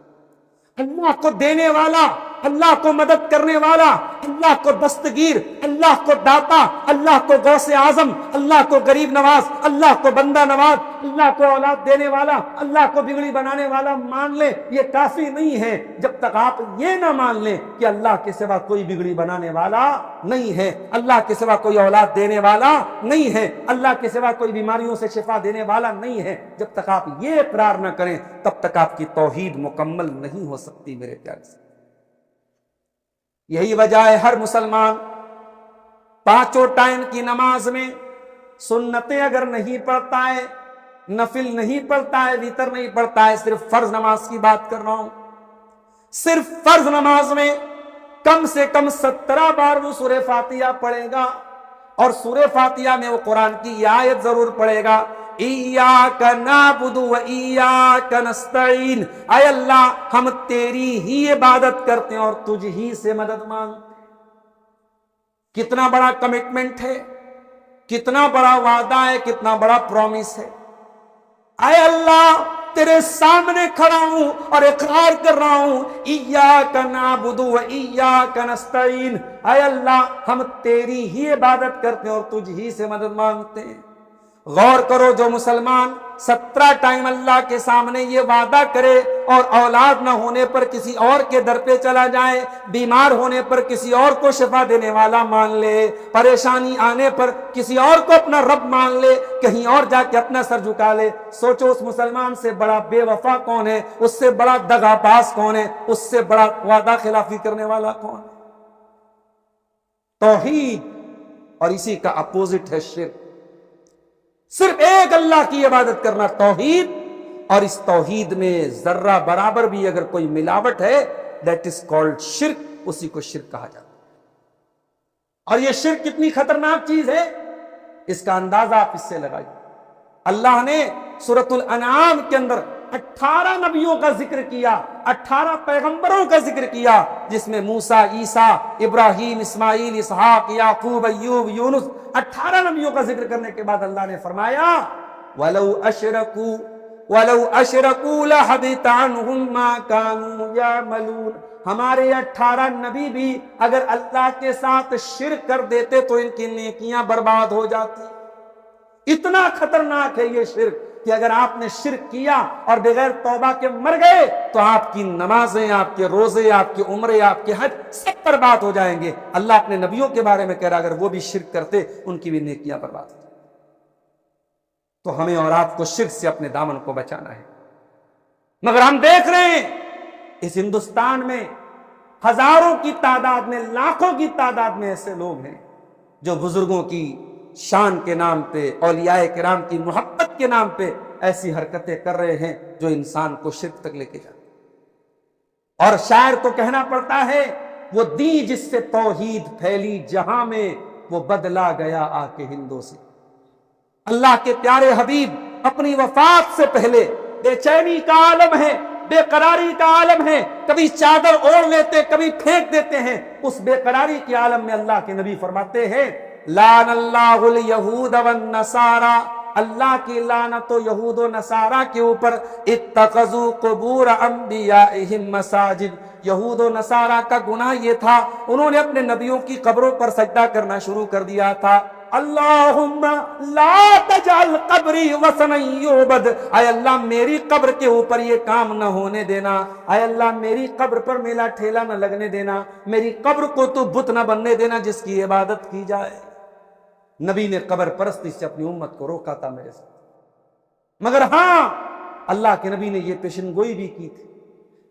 اللہ کو دینے والا، اللہ کو مدد کرنے والا، اللہ کو دستگیر، اللہ کو داتا، اللہ کو غوث اعظم، اللہ کو غریب نواز، اللہ کو بندہ نواز، اللہ کو اولاد دینے والا، اللہ کو بگڑی بنانے والا مان لیں، یہ کافی نہیں ہے جب تک آپ یہ نہ مان لیں کہ اللہ کے سوا کوئی بگڑی بنانے والا نہیں ہے، اللہ کے سوا کوئی اولاد دینے والا نہیں ہے، اللہ کے سوا کوئی بیماریوں سے شفا دینے والا نہیں ہے۔ جب تک آپ یہ اقرار نہ کریں تب تک آپ کی توحید مکمل نہیں ہو سکتی میرے پیارے سے۔ یہی وجہ ہے ہر مسلمان پانچوں ٹائم کی نماز میں سنتیں اگر نہیں پڑھتا ہے، نفل نہیں پڑھتا ہے، وتر نہیں پڑھتا ہے، صرف فرض نماز کی بات کر رہا ہوں، صرف فرض نماز میں کم سے کم 17 بار وہ سورہ فاتحہ پڑھے گا، اور سورہ فاتحہ میں وہ قرآن کی یہ آیت ضرور پڑھے گا، ایاک نعبد و ایاک نستعین، اے اللہ ہم تیری ہی عبادت کرتے ہیں اور تجھ ہی سے مدد مانگتے۔ کتنا بڑا کمٹمنٹ ہے، کتنا بڑا وعدہ ہے، کتنا بڑا پرومس ہے۔ اے اللہ تیرے سامنے کھڑا ہوں اور اقرار کر رہا ہوں، ایاک نعبد و ایاک نستعین، اے اللہ ہم تیری ہی عبادت کرتے ہیں اور تجھ ہی سے مدد مانگتے ہیں۔ غور کرو، جو مسلمان 17 ٹائم اللہ کے سامنے یہ وعدہ کرے اور اولاد نہ ہونے پر کسی اور کے در پہ چلا جائے، بیمار ہونے پر کسی اور کو شفا دینے والا مان لے، پریشانی آنے پر کسی اور کو اپنا رب مان لے، کہیں اور جا کے اپنا سر جھکا لے، سوچو اس مسلمان سے بڑا بے وفا کون ہے، اس سے بڑا دغا باز کون ہے، اس سے بڑا وعدہ خلافی کرنے والا کون ہے؟ توحید، اور اسی کا اپوزٹ ہے شرک۔ صرف ایک اللہ کی عبادت کرنا توحید، اور اس توحید میں ذرہ برابر بھی اگر کوئی ملاوٹ ہے دیٹ از کالڈ شرک، اسی کو شرک کہا جاتا ہے۔ اور یہ شرک کتنی خطرناک چیز ہے اس کا اندازہ آپ اس سے لگائیے۔ اللہ نے سورۃ الانعام کے اندر 18 نبیوں کا ذکر کیا، 18 پیغمبروں کا ذکر کیا، جس میں موسیٰ، عیسیٰ، ابراہیم، اسماعیل، اسحاق، یعقوب، ایوب، یونس، 18 نبیوں کا ذکر کرنے کے بعد اللہ نے فرمایا وَلَوْ أَشْرَكُوا لَحَبِطَ عَنْهُمْ مَا كَانُوا يَعْمَلُونَ، ہمارے 18 نبی بھی اگر اللہ کے ساتھ شرک کر دیتے تو ان کی نیکیاں برباد ہو جاتی۔ اتنا خطرناک ہے یہ شرک کہ اگر آپ نے شرک کیا اور بغیر توبہ کے مر گئے تو آپ کی نمازیں، آپ کے روزے، آپ کے عمرے، آپ کے حج سب برباد ہو جائیں گے۔ اللہ اپنے نبیوں کے بارے میں کہہ رہا اگر وہ بھی شرک کرتے ان کی بھی نیکیاں برباد ہو جائیں۔ تو ہمیں اور آپ کو شرک سے اپنے دامن کو بچانا ہے۔ مگر ہم دیکھ رہے ہیں اس ہندوستان میں ہزاروں کی تعداد میں، لاکھوں کی تعداد میں ایسے لوگ ہیں جو بزرگوں کی شان کے نام پہ، اولیاء کرام کی محبت کے نام پہ ایسی حرکتیں کر رہے ہیں جو انسان کو شرک تک لے کے جاتے ہیں۔ اور شاعر کو کہنا پڑتا ہے وہ دین جس سے توحید پھیلی جہاں میں، وہ بدلا گیا آ کے ہندوں سے۔ اللہ کے پیارے حبیب اپنی وفات سے پہلے بے چینی کا عالم ہے، بے قراری کا عالم ہے، کبھی چادر اوڑھ لیتے کبھی پھینک دیتے ہیں۔ اس بے قراری کے عالم میں اللہ کے نبی فرماتے ہیں لعن اللہ الیہود والنصارى، اللہ کی لعنت و یہود و نصارہ کے اوپر، اتخذوا قبور انبیائہم مساجد، یہود و نصارہ کا گناہ یہ تھا انہوں نے اپنے نبیوں کی قبروں پر سجدہ کرنا شروع کر دیا تھا۔ اللہم لا تجعل قبری وثنا یعبد، اے اللہ میری قبر کے اوپر یہ کام نہ ہونے دینا، اے اللہ میری قبر پر میلا ٹھیلا نہ لگنے دینا، میری قبر کو تو بت نہ بننے دینا جس کی عبادت کی جائے۔ نبی نے قبر پرستی سے اپنی امت کو روکا تھا میرے ساتھ، مگر ہاں اللہ کے نبی نے یہ پیشن گوئی بھی کی تھی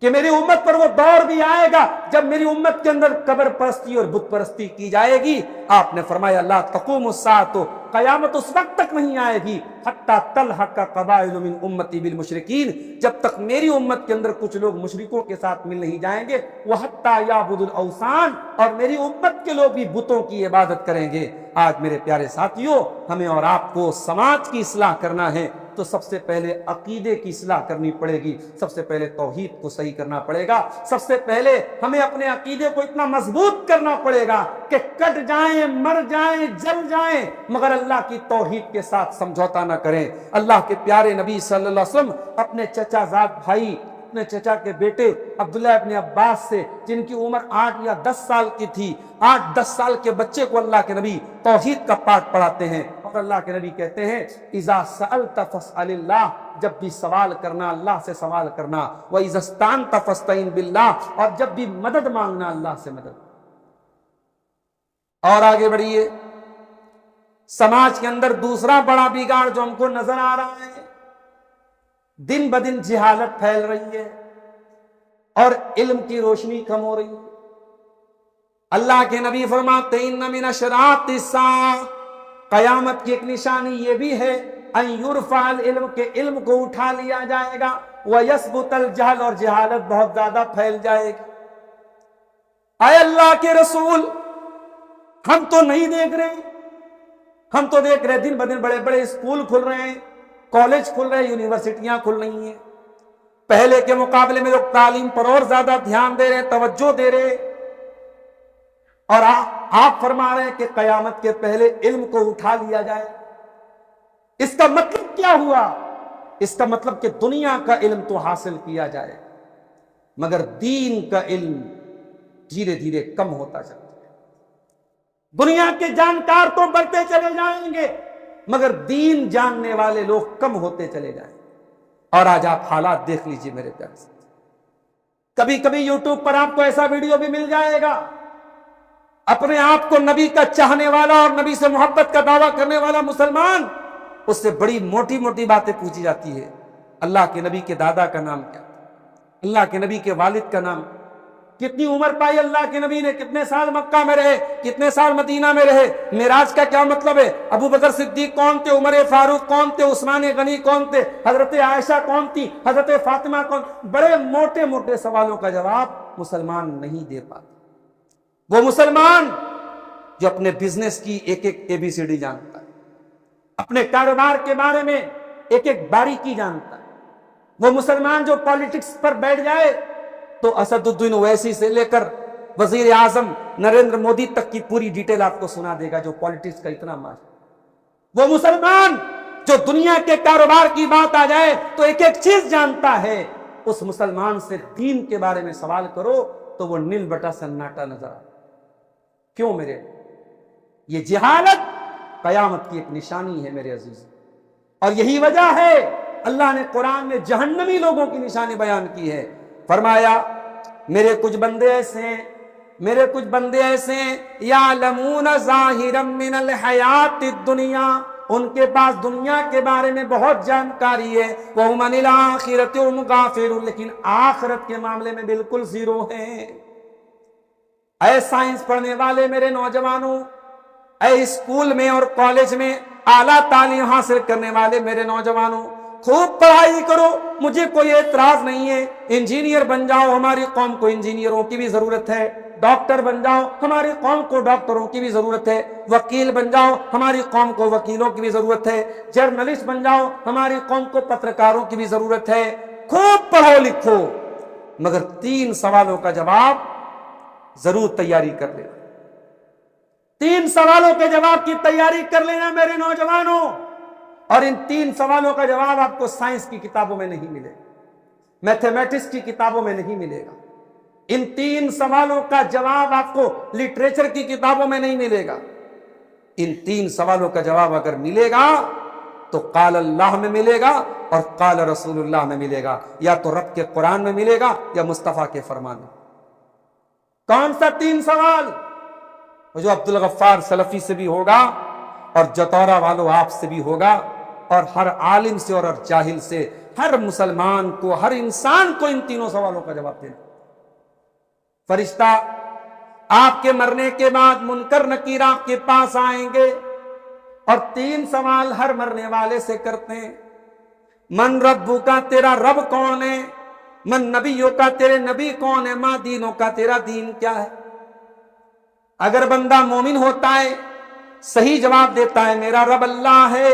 کہ میری امت پر وہ دور بھی آئے گا جب میری امت کے اندر قبر پرستی اور بت پرستی کی جائے گی۔ آپ نے فرمایا لا تقوم الساعۃ، قیامت اس وقت تک نہیں آئے گی حتی تلحق قبائل من امتی بالمشرکین، جب تک میری امت کے اندر کچھ لوگ مشرکوں کے ساتھ مل نہیں جائیں گے، وحتی یعبد الاوثان، اور میری امت کے لوگ بھی بتوں کی عبادت کریں گے۔ آج میرے پیارے ساتھیوں، ہمیں اور آپ کو سماج کی اصلاح کرنا ہے تو سب سے پہلے عقیدے کی اصلاح کرنی پڑے گی، سب سے پہلے توحید کو صحیح کرنا پڑے گا، سب سے پہلے ہمیں اپنے عقیدے کو اتنا مضبوط کرنا پڑے گا کہ کٹ جائیں، مر جائیں، جل جائیں، مگر اللہ کی توحید کے ساتھ سمجھوتا نہ کریں۔ اللہ کے پیارے نبی صلی اللہ علیہ وسلم اپنے چچا زاد بھائی، اپنے چچا کے بیٹے عبداللہ ابن عباس سے، جن کی عمر 8 یا 10 سال کی تھی، 8-10 سال کے بچے کو اللہ کے نبی توحید کا پاٹ پڑھاتے ہیں، اور اللہ کے نبی کہتے ہیں اذا سألت فاسأل اللہ، جب بھی سوال کرنا اللہ سے سوال کرنا، وَإِذَا اسْتَعَنْتَ فَاسْتَعِنْ بِاللَّهِ، اور جب بھی مدد مانگنا اللہ سے مدد۔ اور آگے بڑھیے، سماج کے اندر دوسرا بڑا بگاڑ جو ہم کو نظر آ رہا ہے، دن بدن جہالت پھیل رہی ہے اور علم کی روشنی کم ہو رہی ہے۔ اللہ کے نبی فرماتے ہیں ان من اشراط الساعہ، قیامت کی ایک نشانی یہ بھی ہے ان یرفع العلم، کہ علم کو اٹھا لیا جائے گا، ویثبت الجہل، اور جہالت بہت زیادہ پھیل جائے گی۔ اے اللہ کے رسول، ہم تو نہیں دیکھ رہے، ہم تو دیکھ رہے دن بدن بڑے بڑے اسکول کھل رہے ہیں، کالج کھل رہے ہیں، یونیورسٹیاں کھل رہی ہیں، پہلے کے مقابلے میں لوگ تعلیم پر اور زیادہ دھیان دے رہے ہیں، توجہ دے رہے ہیں، اور آپ فرما رہے ہیں کہ قیامت کے پہلے علم کو اٹھا لیا جائے۔ اس کا مطلب کیا ہوا؟ اس کا مطلب کہ دنیا کا علم تو حاصل کیا جائے مگر دین کا علم دھیرے دھیرے کم ہوتا چلتا ہے۔ دنیا کے جانکار تو بڑھتے چلے جائیں گے مگر دین جاننے والے لوگ کم ہوتے چلے جائیں گے۔ اور آج آپ حالات دیکھ لیجئے میرے پیارے سے، کبھی کبھی یوٹیوب پر آپ کو ایسا ویڈیو بھی مل جائے گا، اپنے آپ کو نبی کا چاہنے والا اور نبی سے محبت کا دعویٰ کرنے والا مسلمان، اس سے بڑی موٹی موٹی باتیں پوچھی جاتی ہے۔ اللہ کے نبی کے دادا کا نام کیا، اللہ کے نبی کے والد کا نام، کتنی عمر پائی اللہ کے نبی نے، کتنے سال مکہ میں رہے، کتنے سال مدینہ میں رہے، معراج کا کیا مطلب ہے، ابو بکر صدیق کون تھے، عمر فاروق کون تھے، عثمان غنی کون تھے، حضرت عائشہ کون تھی، حضرت فاطمہ کون، بڑے موٹے موٹے سوالوں کا جواب مسلمان نہیں دے پاتے۔ وہ مسلمان جو اپنے بزنس کی ایک ایک ABCD جانتا ہے، اپنے کاروبار کے بارے میں ایک ایک باریکی جانتا ہے، وہ مسلمان جو پالیٹکس پر بیٹھ جائے تو اسد الدین اویسی سے لے کر وزیر اعظم نریندر مودی تک کی پوری ڈیٹیل آپ کو سنا دے گا، جو پالیٹکس کا اتنا ماہر۔ وہ مسلمان جو دنیا کے کاروبار کی بات آ جائے تو ایک ایک چیز جانتا ہے، اس مسلمان سے دین کے بارے میں سوال کرو تو وہ نیل بٹا سناٹا نظر آتا۔ کیوں میرے؟ یہ جہالت قیامت کی ایک نشانی ہے میرے عزیز، اور یہی وجہ ہے اللہ نے قرآن میں جہنمی لوگوں کی نشانی بیان کی ہے۔ فرمایا میرے کچھ بندے ایسے ہیں، میرے کچھ بندے ایسے ہیں یعلمون ظاہرا من الحیات الدنیا، ان کے پاس دنیا کے بارے میں بہت جانکاری ہے، وَهُمْ عَنِ الْآخِرَةِ هُمْ غَافِلُونَ، لیکن آخرت کے معاملے میں بالکل زیرو ہیں۔ اے سائنس پڑھنے والے میرے نوجوانوں، اے اسکول میں اور کالج میں اعلیٰ تعلیم حاصل کرنے والے میرے نوجوانوں، خوب پڑھائی کرو، مجھے کوئی اعتراض نہیں ہے، انجینئر بن جاؤ، ہماری قوم کو انجینئروں کی بھی ضرورت ہے، ڈاکٹر بن جاؤ، ہماری قوم کو ڈاکٹروں کی بھی ضرورت ہے، وکیل بن جاؤ، ہماری قوم کو وکیلوں کی بھی ضرورت ہے، جرنلسٹ بن جاؤ، ہماری قوم کو پترکاروں کی بھی ضرورت ہے۔ خوب پڑھو لکھو مگر 3 سوالوں کا جواب ضرور تیاری کر لینا، 3 سوالوں کے جواب کی تیاری کر لینا میرے نوجوانوں، اور ان 3 سوالوں کا جواب آپ کو سائنس کی کتابوں میں نہیں ملے گا، میتھمیٹکس کی کتابوں میں نہیں ملے گا، ان 3 سوالوں کا جواب آپ کو لٹریچر کی کتابوں میں نہیں ملے گا۔ ان 3 سوالوں کا جواب اگر ملے گا تو قال اللہ میں ملے گا اور قال رسول اللہ میں ملے گا، یا تو رب کے قرآن میں ملے گا یا مصطفیٰ کے فرمان میں۔ کون سا 3 سوال؟ وہ جو عبدالغفار سلفی سے بھی ہوگا اور جتورا والوں آپ سے بھی ہوگا، اور ہر عالم سے اور ہر جاہل سے، ہر مسلمان کو، ہر انسان کو ان 3 سوالوں کا جواب دینا۔ فرشتہ آپ کے مرنے کے بعد منکر نکیر آپ کے پاس آئیں گے اور 3 سوال ہر مرنے والے سے کرتے ہیں۔ من ربو کا، تیرا رب کون ہے؟ من نبیوں کا، تیرے نبی کون ہے؟ ما دینوں کا، تیرا دین کیا ہے؟ اگر بندہ مومن ہوتا ہے، صحیح جواب دیتا ہے میرا رب اللہ ہے،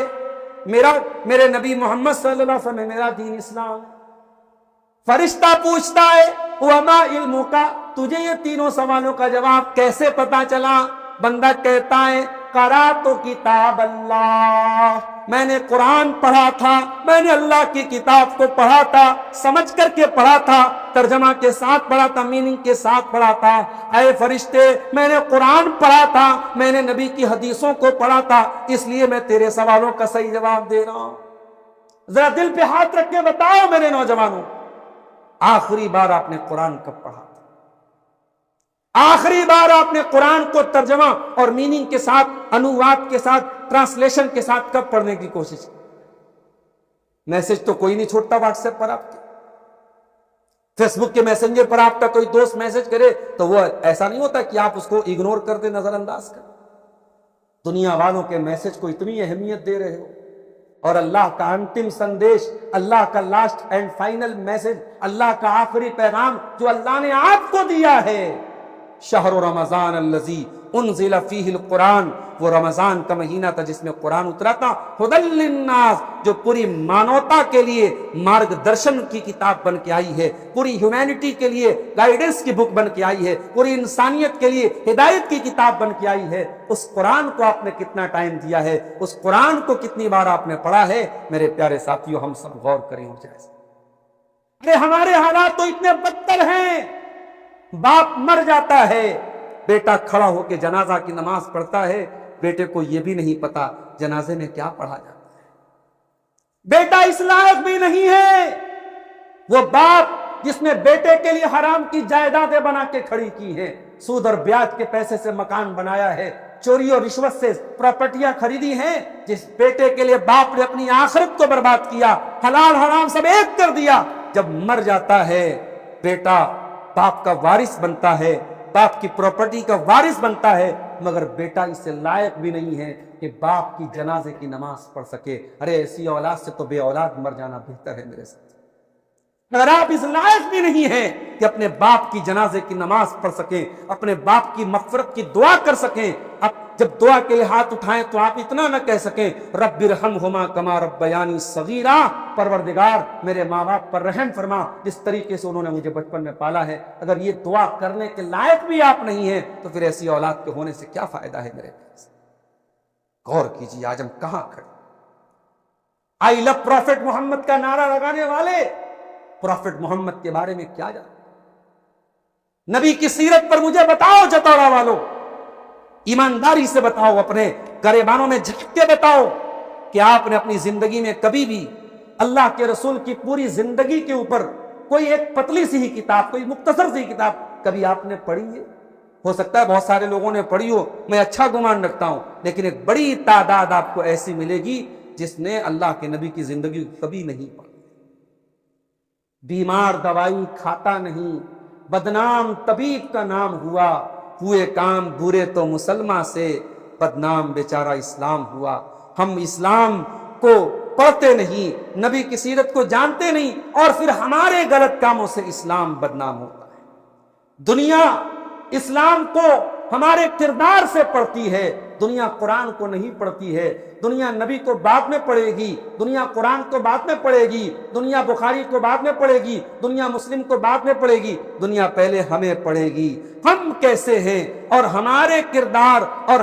میرے نبی محمد صلی اللہ علیہ وسلم، میرا دین اسلام ہے۔ فرشتہ پوچھتا ہے وما علمک، تجھے یہ 3 سوالوں کا جواب کیسے پتا چلا؟ بندہ کہتا ہے قرأت کتاب اللہ، میں نے قرآن پڑھا تھا، میں نے اللہ کی کتاب کو پڑھا تھا، سمجھ کر کے پڑھا تھا، ترجمہ کے ساتھ پڑھا تھا، میننگ کے ساتھ پڑھا تھا۔ اے فرشتے، میں نے قرآن پڑھا تھا، میں نے نبی کی حدیثوں کو پڑھا تھا، اس لیے میں تیرے سوالوں کا صحیح جواب دے رہا ہوں۔ ذرا دل پہ ہاتھ رکھ کے بتاؤ میرے نوجوانوں، آخری بار آپ نے قرآن کب پڑھا؟ آخری بار آپ نے قرآن کو ترجمہ اور میننگ کے ساتھ، انواد کے ساتھ، ٹرانسلیشن کے ساتھ کب پڑھنے کی کوشش کی؟ میسج تو کوئی نہیں چھوڑتا واٹس ایپ پر آپ کے، فیس بک کے میسنجر پر آپ کا کوئی دوست میسج کرے تو وہ ایسا نہیں ہوتا کہ آپ اس کو اگنور کر دیں، نظر انداز کر۔ دنیا والوں کے میسج کو اتنی اہمیت دے رہے ہو، اور اللہ کا انتم سندیش، اللہ کا لاسٹ اینڈ فائنل میسج، اللہ کا آخری پیغام جو اللہ نے آپ کو دیا ہے، شہر رمضان الذی انزل فیہ القرآن، وہ رمضان کا مہینہ تھا جس میں قرآن اترا تھا، ہدی للناس، جو پوری مانوتا کے لیے مارگ درشن کی کتاب بن کے آئی ہے، پوری ہیومینٹی کے لیے گائیڈنس کی بک بن کے آئی ہے، پوری انسانیت کے لیے ہدایت کی کتاب بن کے آئی ہے۔ اس قرآن کو آپ نے کتنا ٹائم دیا ہے؟ اس قرآن کو کتنی بار آپ نے پڑھا ہے؟ میرے پیارے ساتھیوں، ہم سب غور کریں ہو جائے۔ ارے ہمارے حالات تو اتنے بدتر ہیں، باپ مر جاتا ہے، بیٹا کھڑا ہو کے جنازہ کی نماز پڑھتا ہے، بیٹے کو یہ بھی نہیں پتا جنازے میں کیا پڑھا جاتا ہے۔ بیٹا اس لائق بھی نہیں ہے، وہ باپ جس نے بیٹے کے لیے حرام کی جائیدادیں بنا کے کھڑی کی ہیں، سود اور بیاج کے پیسے سے مکان بنایا ہے، چوری اور رشوت سے پراپرٹیاں خریدی ہیں، جس بیٹے کے لیے باپ نے اپنی آخرت کو برباد کیا، حلال حرام سب ایک کر دیا، جب مر جاتا ہے بیٹا باپ کا وارث بنتا ہے، باپ کی پراپرٹی کا وارث بنتا ہے، مگر بیٹا اس سے لائق بھی نہیں ہے کہ باپ کی جنازے کی نماز پڑھ سکے۔ ارے ایسی اولاد سے تو بے اولاد مر جانا بہتر ہے میرے ساتھ۔ اگر آپ اس لائق بھی نہیں ہیں کہ اپنے باپ کی جنازے کی نماز پڑھ سکیں، اپنے باپ کی مغفرت کی دعا کر سکیں، اب جب دعا کے لیے ہاتھ اٹھائیں تو آپ اتنا نہ کہہ سکیں رب ارحمہما کما ربیانی صغیرا، پروردگار میرے ماں باپ پر رحم فرما جس طریقے سے انہوں نے مجھے بچپن میں پالا ہے۔ اگر یہ دعا کرنے کے لائق بھی آپ نہیں ہیں تو پھر ایسی اولاد کے ہونے سے کیا فائدہ ہے میرے پاس؟ غور کیجیے آج ہم کہاں کھڑے۔ آئی لو پروفٹ محمد کا نعرہ لگانے والے پروفٹ محمد کے بارے میں کیا جانتے؟ نبی کی سیرت پر مجھے بتاؤ جتورا والو، ایمانداری سے بتاؤ، اپنے گریبانوں میں جھانک کے بتاؤ کہ آپ نے اپنی زندگی میں کبھی بھی اللہ کے رسول کی پوری زندگی کے اوپر کوئی ایک پتلی سی ہی کتاب، کوئی مختصر سی کتاب کبھی آپ نے پڑھی ہے؟ ہو سکتا ہے بہت سارے لوگوں نے پڑھی ہو، میں اچھا گمان رکھتا ہوں، لیکن ایک بڑی تعداد آپ کو ایسی ملے گی جس نے اللہ کے نبی کی زندگی کبھی نہیں پڑھی۔ بیمار دوائی کھاتا نہیں، بدنام طبیب کا نام ہوا، ہوئے کام برے تو مسلمان سے، بدنام بیچارہ اسلام ہوا۔ ہم اسلام کو پڑھتے نہیں، نبی کی سیرت کو جانتے نہیں، اور پھر ہمارے غلط کاموں سے اسلام بدنام ہوتا ہے۔ دنیا اسلام کو ہمارے کردار سے پڑھتی ہے، دنیا قرآن کو نہیں پڑھتی ہے۔ دنیا نبی کو بعد میں پڑھے گی، دنیا قرآن کو بعد میں پڑھے گی، دنیا بخاری کو بعد میں پڑھے گی، دنیا مسلم کو بعد میں پڑھے گی، دنیا پہلے ہمیں پڑھے گی۔ ہم کیسے ہیں اور ہمارے کردار اور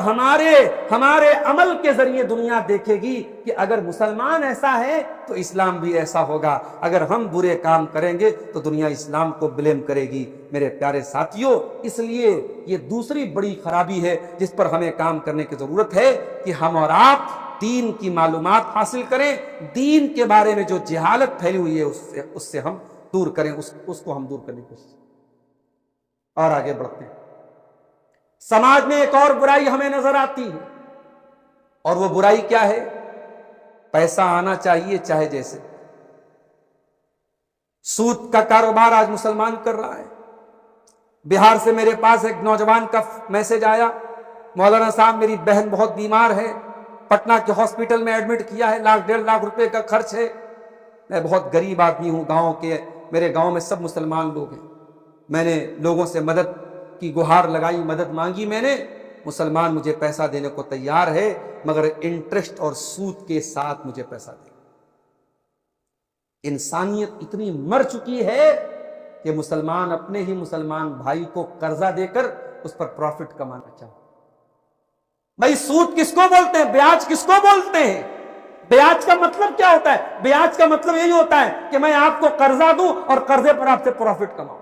ہمارے عمل کے ذریعے دنیا دیکھے گی کہ اگر مسلمان ایسا ہے تو اسلام بھی ایسا ہوگا، اگر ہم برے کام کریں گے تو دنیا اسلام کو بلیم کرے گی۔ میرے پیارے ساتھیوں، اس لیے یہ دوسری بڑی خرابی ہے جس پر ہمیں کام کرنے کی ضرورت ہے کہ ہم اور آپ دین کی معلومات حاصل کریں، دین کے بارے میں جو جہالت پھیلی ہوئی ہے اس سے ہم دور کریں، اس کو ہم دور کرنے کی کوشش۔ اور آگے بڑھتے ہیں۔ سماج میں ایک اور برائی ہمیں نظر آتی ہے، اور وہ برائی کیا ہے؟ پیسہ آنا چاہیے چاہے جیسے۔ سود کا کاروبار آج مسلمان کر رہا ہے۔ بہار سے میرے پاس ایک نوجوان کا میسج آیا، مولانا صاحب میری بہن بہت بیمار ہے، پٹنہ کے ہاسپٹل میں ایڈمٹ کیا ہے، 1.5 لاکھ روپے کا خرچ ہے، میں بہت غریب آدمی ہوں، گاؤں کے، میرے گاؤں میں سب مسلمان لوگ ہیں، میں نے لوگوں سے مدد کی گہار لگائی، مدد مانگی میں نے، مسلمان مجھے پیسہ دینے کو تیار ہے مگر انٹرسٹ اور سود کے ساتھ مجھے پیسہ دے۔ انسانیت اتنی مر چکی ہے کہ مسلمان اپنے ہی مسلمان بھائی کو قرضہ دے کر اس پر پروفٹ کمانا چاہتا۔ بھائی سود کس کو بولتے ہیں؟ بیاج کس کو بولتے ہیں؟ بیاج کا مطلب کیا ہوتا ہے؟ بیاج کا مطلب یہی ہوتا ہے کہ میں آپ کو قرضہ دوں اور قرضے پر آپ سے پروفٹ کماؤں۔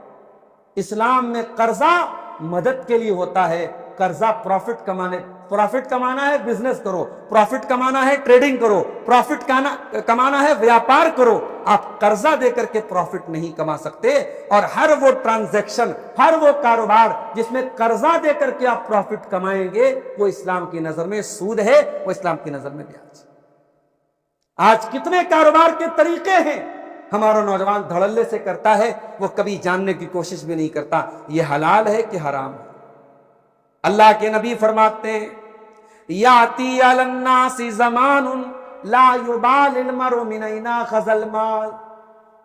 اسلام میں قرضہ مدد کے لیے ہوتا ہے، قرضہ پروفٹ کمانا ہے بزنس کرو، پروفٹ کمانا ہے ٹریڈنگ کرو، پروفٹ کمانا ہے ویاپار کرو۔ آپ قرضہ دے کر کے پروفٹ نہیں کما سکتے، اور ہر وہ ٹرانزیکشن، ہر وہ کاروبار جس میں قرضہ دے کر کے آپ پروفٹ کمائیں گے وہ اسلام کی نظر میں سود ہے، وہ اسلام کی نظر میں بیاج۔ آج کتنے کاروبار کے طریقے ہیں ہمارا نوجوان دھڑلے سے کرتا ہے، وہ کبھی جاننے کی کوشش بھی نہیں کرتا یہ حلال ہے کہ حرام ہے۔ اللہ کے نبی فرماتے ہیں یاتی علی الناس زمان لا یبال المرء من این اخذ المال،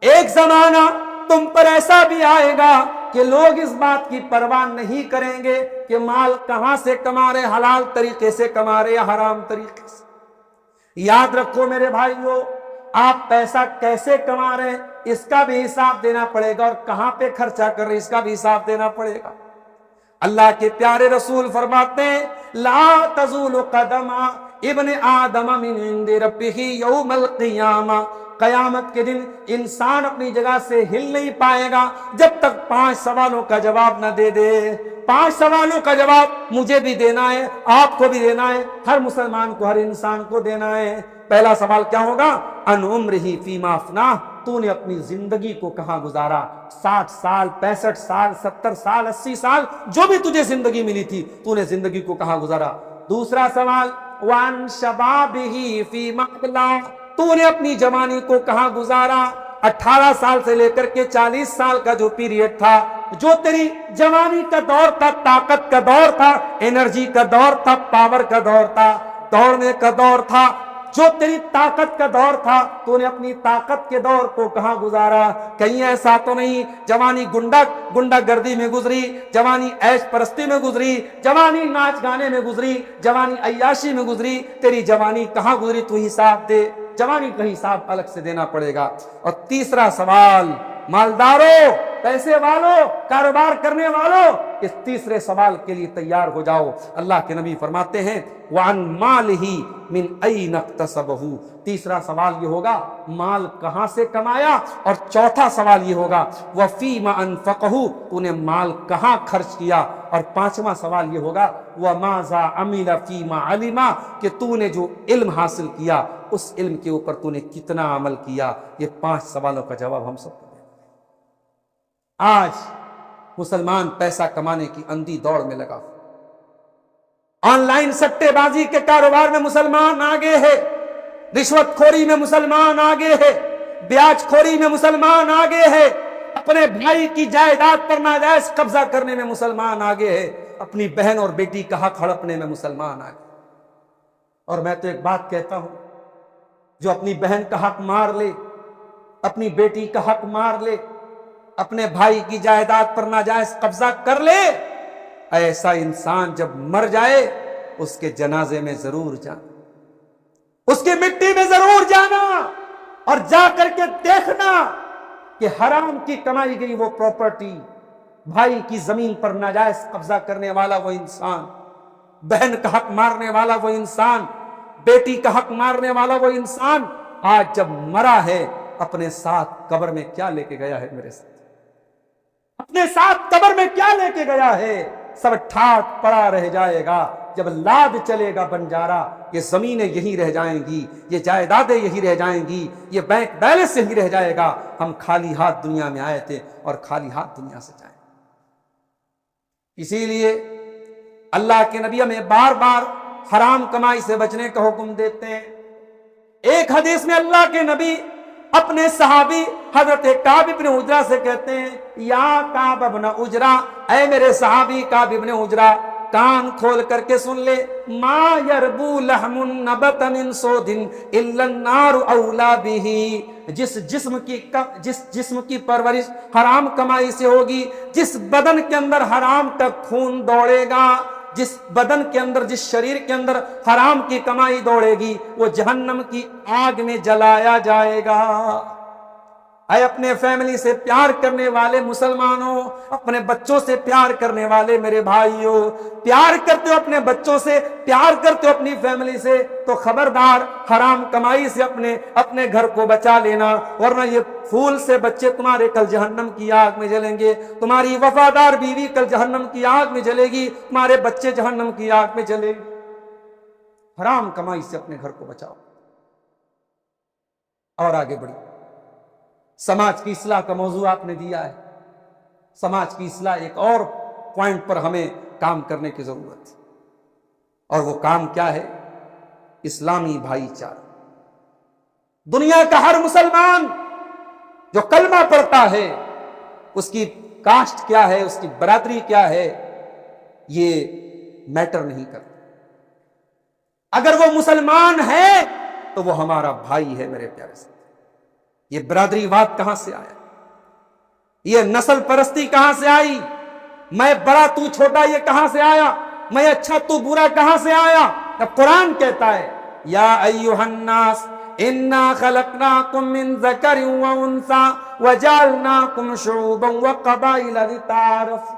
ایک زمانہ تم پر ایسا بھی آئے گا کہ لوگ اس بات کی پرواہ نہیں کریں گے کہ مال کہاں سے کما رہے، حلال طریقے سے کما رہے یا حرام طریقے سے۔ یاد رکھو میرے بھائیو، آپ پیسہ کیسے کما رہے ہیں اس کا بھی حساب دینا پڑے گا، اور کہاں پہ خرچہ کر رہے اس کا بھی حساب دینا پڑے گا۔ اللہ کے پیارے رسول فرماتے ہیں لا تزول قدم ابن آدم من عند ربہ یوم القیامہ، قیامت کے دن انسان اپنی جگہ سے ہل نہیں پائے گا جب تک 5 سوالوں کا جواب نہ دے دے۔ 5 سوالوں کا جواب مجھے بھی دینا ہے، آپ کو بھی دینا ہے، ہر مسلمان کو، ہر انسان کو دینا ہے۔ پہلا سوال کیا ہوگا؟ ان عمرہ فیما افناہ، تو نے اپنی زندگی کو کہاں گزارا؟ 60 سال 65 سال 70 سال 80 سال جو بھی تجھے زندگی ملی تھی، تو نے زندگی کو کہاں گزارا؟ دوسرا سوال وان شبابہ فیما ابلا، تو نے اپنی جوانی کو کہاں گزارا؟ 18 سال سے لے کر کے 40 سال کا جو پیریڈ تھا، جو تیری جوانی کا دور تھا، طاقت کا دور تھا، انرجی کا دور تھا، پاور کا دور تھا، دوڑنے کا دور تھا، جو تیری طاقت کا دور تھا، تو نے اپنی طاقت کے دور کو کہاں گزارا؟ کہیں ایسا تو نہیں جوانی گنڈا گردی میں گزری، جوانی عیش پرستی میں گزری، جوانی ناچ گانے میں گزری، جوانی عیاشی میں گزری؟ تیری جوانی کہاں گزری تو حساب دے، جوانی کا حساب الگ سے دینا پڑے گا۔ اور تیسرا سوال مالداروں، پیسے والوں، کاروبار کرنے والوں، اس تیسرے سوال کے لیے تیار ہو جاؤ۔ اللہ کے نبی فرماتے ہیں وَعَن مَالِهِ مِنْ أَيْنَ اكْتَسَبَهُ، تیسرا سوال یہ ہوگا مال کہاں سے کمایا، اور چوتھا سوال یہ ہوگا وَفِيمَ أَنفَقَهُ، تو نے مال کہاں خرچ کیا، اور پانچواں سوال یہ ہوگا وَمَاذَا عَمِلَ فِيمَا عَلِمَ، کہ تو نے جو علم حاصل کیا اس علم کے اوپر تو نے کتنا عمل کیا۔ یہ 5 سوالوں کا جواب ہم سب کو دیں۔ آج مسلمان پیسہ کمانے کی اندھی دوڑ میں لگا، آن لائن سٹے بازی کے کاروبار میں مسلمان آگے ہے، رشوت خوری میں مسلمان آگے ہے، بیاج خوری میں مسلمان آگے ہے، اپنے بھائی کی جائیداد پر ناجائز قبضہ کرنے میں مسلمان آگے ہے، اپنی بہن اور بیٹی کا حق ہڑپنے میں مسلمان آگے۔ اور میں تو ایک بات کہتا ہوں، جو اپنی بہن کا حق مار لے، اپنی بیٹی کا حق مار لے، اپنے بھائی کی جائیداد پر ناجائز قبضہ کر لے، ایسا انسان جب مر جائے اس کے جنازے میں ضرور جانا۔ اس کی مٹی میں ضرور جانا اور جا کر کے دیکھنا کہ حرام کی کمائی گئی وہ پراپرٹی، بھائی کی زمین پر ناجائز قبضہ کرنے والا وہ انسان، بہن کا حق مارنے والا وہ انسان، بیٹی کا حق مارنے والا وہ انسان آج جب مرا ہے اپنے ساتھ قبر میں کیا لے کے گیا ہے؟ میرے ساتھ اپنے ساتھ قبر میں کیا لے کے گیا ہے؟ سب ٹھاٹ پڑا رہ جائے گا جب لاد چلے گا بنجارا۔ یہ زمینیں یہی رہ جائیں گی، یہ جائیدادیں یہی رہ جائیں گی، یہ بینک بیلنس یہی رہ جائے گا۔ ہم خالی ہاتھ دنیا میں آئے تھے اور خالی ہاتھ دنیا سے جائیں۔ اسی لیے اللہ کے نبی ہمیں بار بار حرام کمائی سے بچنے کا حکم دیتے ہیں۔ ایک حدیث میں اللہ کے نبی اپنے صحابی حضرت کعب ابن عجرہ سے کہتے ہیں، یا کعب ابن عجرہ، اے میرے صحابی کعب ابن عجرہ، کان کھول کر کے سن لے، ما یربو لحم نبت من سود الا النار اولا به، جس جسم کی پرورش حرام کمائی سے ہوگی، جس بدن کے اندر حرام کا خون دوڑے گا، جس بدن کے اندر، جس شریر کے اندر حرام کی کمائی دوڑے گی، وہ جہنم کی آگ میں جلایا جائے گا۔ اے اپنے فیملی سے پیار کرنے والے مسلمانوں، اپنے بچوں سے پیار کرنے والے میرے بھائیوں، پیار کرتے ہو اپنے بچوں سے، پیار کرتے ہو اپنی فیملی سے، تو خبردار حرام کمائی سے اپنے گھر کو بچا لینا، ورنہ یہ پھول سے بچے تمہارے کل جہنم کی آگ میں جلیں گے، تمہاری وفادار بیوی کل جہنم کی آگ میں جلے گی، تمہارے بچے جہنم کی آگ میں جلے گے۔ حرام کمائی سے اپنے گھر کو بچاؤ۔ اور آگے بڑھی، سماج کی اصلاح کا موضوع آپ نے دیا ہے۔ سماج کی اصلاح ایک اور پوائنٹ پر ہمیں کام کرنے کی ضرورت ہے، اور وہ کام کیا ہے؟ اسلامی بھائی چارہ۔ دنیا کا ہر مسلمان جو کلمہ پڑھتا ہے، اس کی کاسٹ کیا ہے، اس کی برادری کیا ہے، یہ میٹر نہیں کرتا۔ اگر وہ مسلمان ہے تو وہ ہمارا بھائی ہے میرے پیارے سے۔ یہ برادری واد کہاں سے آیا؟ یہ نسل پرستی کہاں سے آئی؟ میں بڑا تو چھوٹا یہ کہاں سے آیا؟ میں اچھا تو برا کہاں سے آیا؟ اب قرآن کہتا ہے، یا ایھا الناس انا خلقناکم من ذکر و انثی وجعلناکم شعوبا وقبائل لتعارفوا،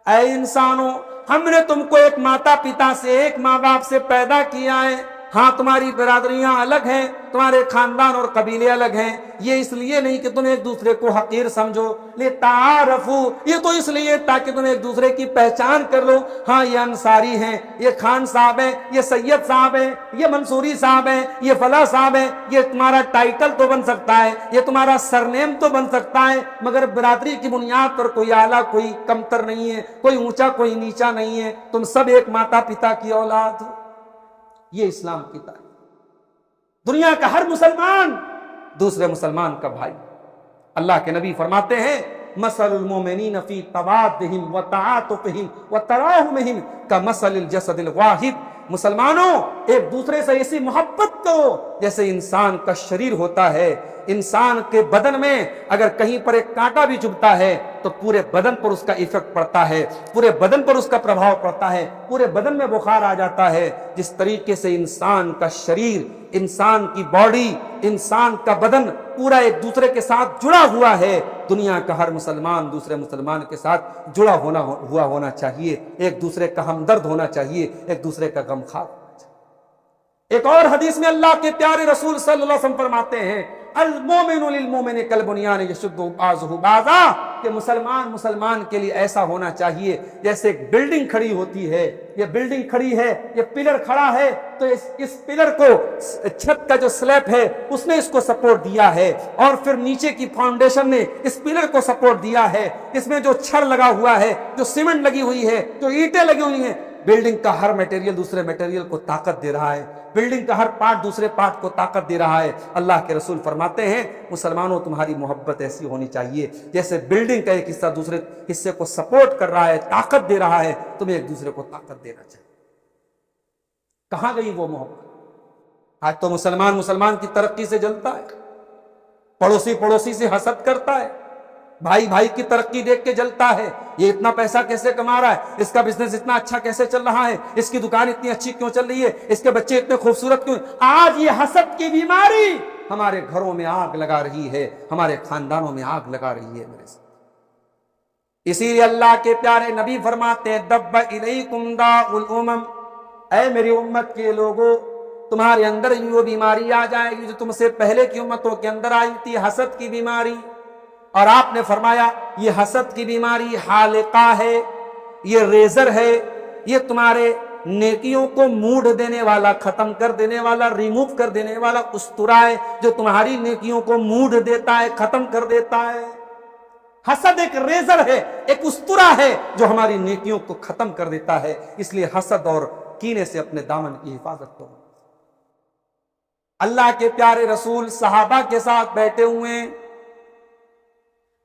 اے انسانوں، ہم نے تم کو ایک ماتا پتا سے، ایک ماں باپ سے پیدا کیا ہے۔ ہاں تمہاری برادریاں الگ ہیں، تمہارے خاندان اور قبیلے الگ ہیں، یہ اس لیے نہیں کہ تم ایک دوسرے کو حقیر سمجھو، لتعارفوا، یہ تو اس لیے تاکہ تم ایک دوسرے کی پہچان کر لو۔ ہاں یہ انصاری ہیں، یہ خان صاحب ہیں، یہ سید صاحب ہیں، یہ منصوری صاحب ہیں، یہ فلاں صاحب ہیں۔ یہ تمہارا ٹائٹل تو بن سکتا ہے، یہ تمہارا سرنیم تو بن سکتا ہے، مگر برادری کی بنیاد پر کوئی اعلیٰ کوئی کمتر نہیں ہے، کوئی اونچا کوئی نیچا نہیں ہے، تم سب ایک ماتا پتا کی اولاد ہو۔ یہ اسلام کی تعلیم۔ دنیا کا ہر مسلمان دوسرے مسلمان کا بھائی۔ اللہ کے نبی فرماتے ہیں، مثل المؤمنین فی توادہم وتعاطفہم وتراحمہم کمثل الجسد الواحد، مسلمانوں ایک دوسرے سے ایسی محبت کرو جیسے انسان کا شریر ہوتا ہے۔ انسان کے بدن میں اگر کہیں پر ایک کانٹا بھی چبھتا ہے تو پورے بدن پر اس کا ایفیکٹ پڑتا ہے، پورے بدن پر اس کا پربھاؤ پڑتا ہے، پورے بدن میں بخار آ جاتا ہے۔ جس طریقے سے انسان کا شریر، انسان کی باڈی، انسان کا بدن پورا ایک دوسرے کے ساتھ جڑا ہوا ہے، دنیا کا ہر مسلمان دوسرے مسلمان کے ساتھ جڑا ہونا چاہیے، ایک دوسرے کا ہمدرد ہونا چاہیے، ایک دوسرے کا غمخوار ہونا چاہیے۔ ایک اور حدیث میں اللہ کے پیارے رسول صلی اللہ علیہ وسلم فرماتے ہیں، المومن للمومن کالبنیان یشد بعضہ بعضا، کہ مسلمان کے لیے ایسا ہونا چاہیے جیسے ایک بلڈنگ کھڑی ہوتی ہے۔ یہ بلڈنگ کھڑی ہے، یہ پلر کھڑا ہے، تو اس پلر کو چھت کا جو سلیب ہے اس نے اس کو سپورٹ دیا ہے، اور پھر نیچے کی فاؤنڈیشن نے اس پلر کو سپورٹ دیا ہے۔ اس میں جو چھڑ لگا ہوا ہے، جو سیمنٹ لگی ہوئی ہے، جو اینٹیں لگی ہوئی ہیں، بلڈنگ کا ہر میٹیریل دوسرے میٹیریل کو طاقت دے رہا ہے، بلڈنگ کا ہر پارٹ دوسرے پارٹ کو طاقت دے رہا ہے۔ اللہ کے رسول فرماتے ہیں، مسلمانوں تمہاری محبت ایسی ہونی چاہیے جیسے بلڈنگ کا ایک حصہ دوسرے حصے کو سپورٹ کر رہا ہے، طاقت دے رہا ہے، تمہیں ایک دوسرے کو طاقت دینا چاہیے۔ کہاں گئی وہ محبت؟ آج تو مسلمان کی ترقی سے جلتا ہے، پڑوسی سے حسد کرتا ہے، بھائی بھائی کی ترقی دیکھ کے جلتا ہے، یہ اتنا پیسہ کیسے کما رہا ہے، اس کا بزنس اتنا اچھا کیسے چل رہا ہے، اس کی دکان اتنی اچھی کیوں چل رہی ہے، اس کے بچے اتنے خوبصورت کیوں۔ آج یہ حسد کی بیماری ہمارے گھروں میں آگ لگا رہی ہے، ہمارے خاندانوں میں آگ لگا رہی ہے میرے ساتھ۔ اسی لیے اللہ کے پیارے نبی فرماتے ہیں دب الیکم داء الامم، اے میری امت کے لوگوں، تمہارے اندر وہ بیماری آ جائے گی جو تم سے پہلے کی امتوں کے اندر آئی تھی، حسد کی بیماری۔ اور آپ نے فرمایا یہ حسد کی بیماری حالقہ ہے، یہ ریزر ہے، یہ تمہارے نیکیوں کو موڑ دینے والا، ختم کر دینے والا، ریموو کر دینے والا استرا ہے جو تمہاری نیکیوں کو موڑ دیتا ہے، ختم کر دیتا ہے۔ حسد ایک ریزر ہے، ایک استرا ہے جو ہماری نیکیوں کو ختم کر دیتا ہے۔ اس لیے حسد اور کینے سے اپنے دامن کی حفاظت کرو۔ اللہ کے پیارے رسول صحابہ کے ساتھ بیٹھے ہوئے،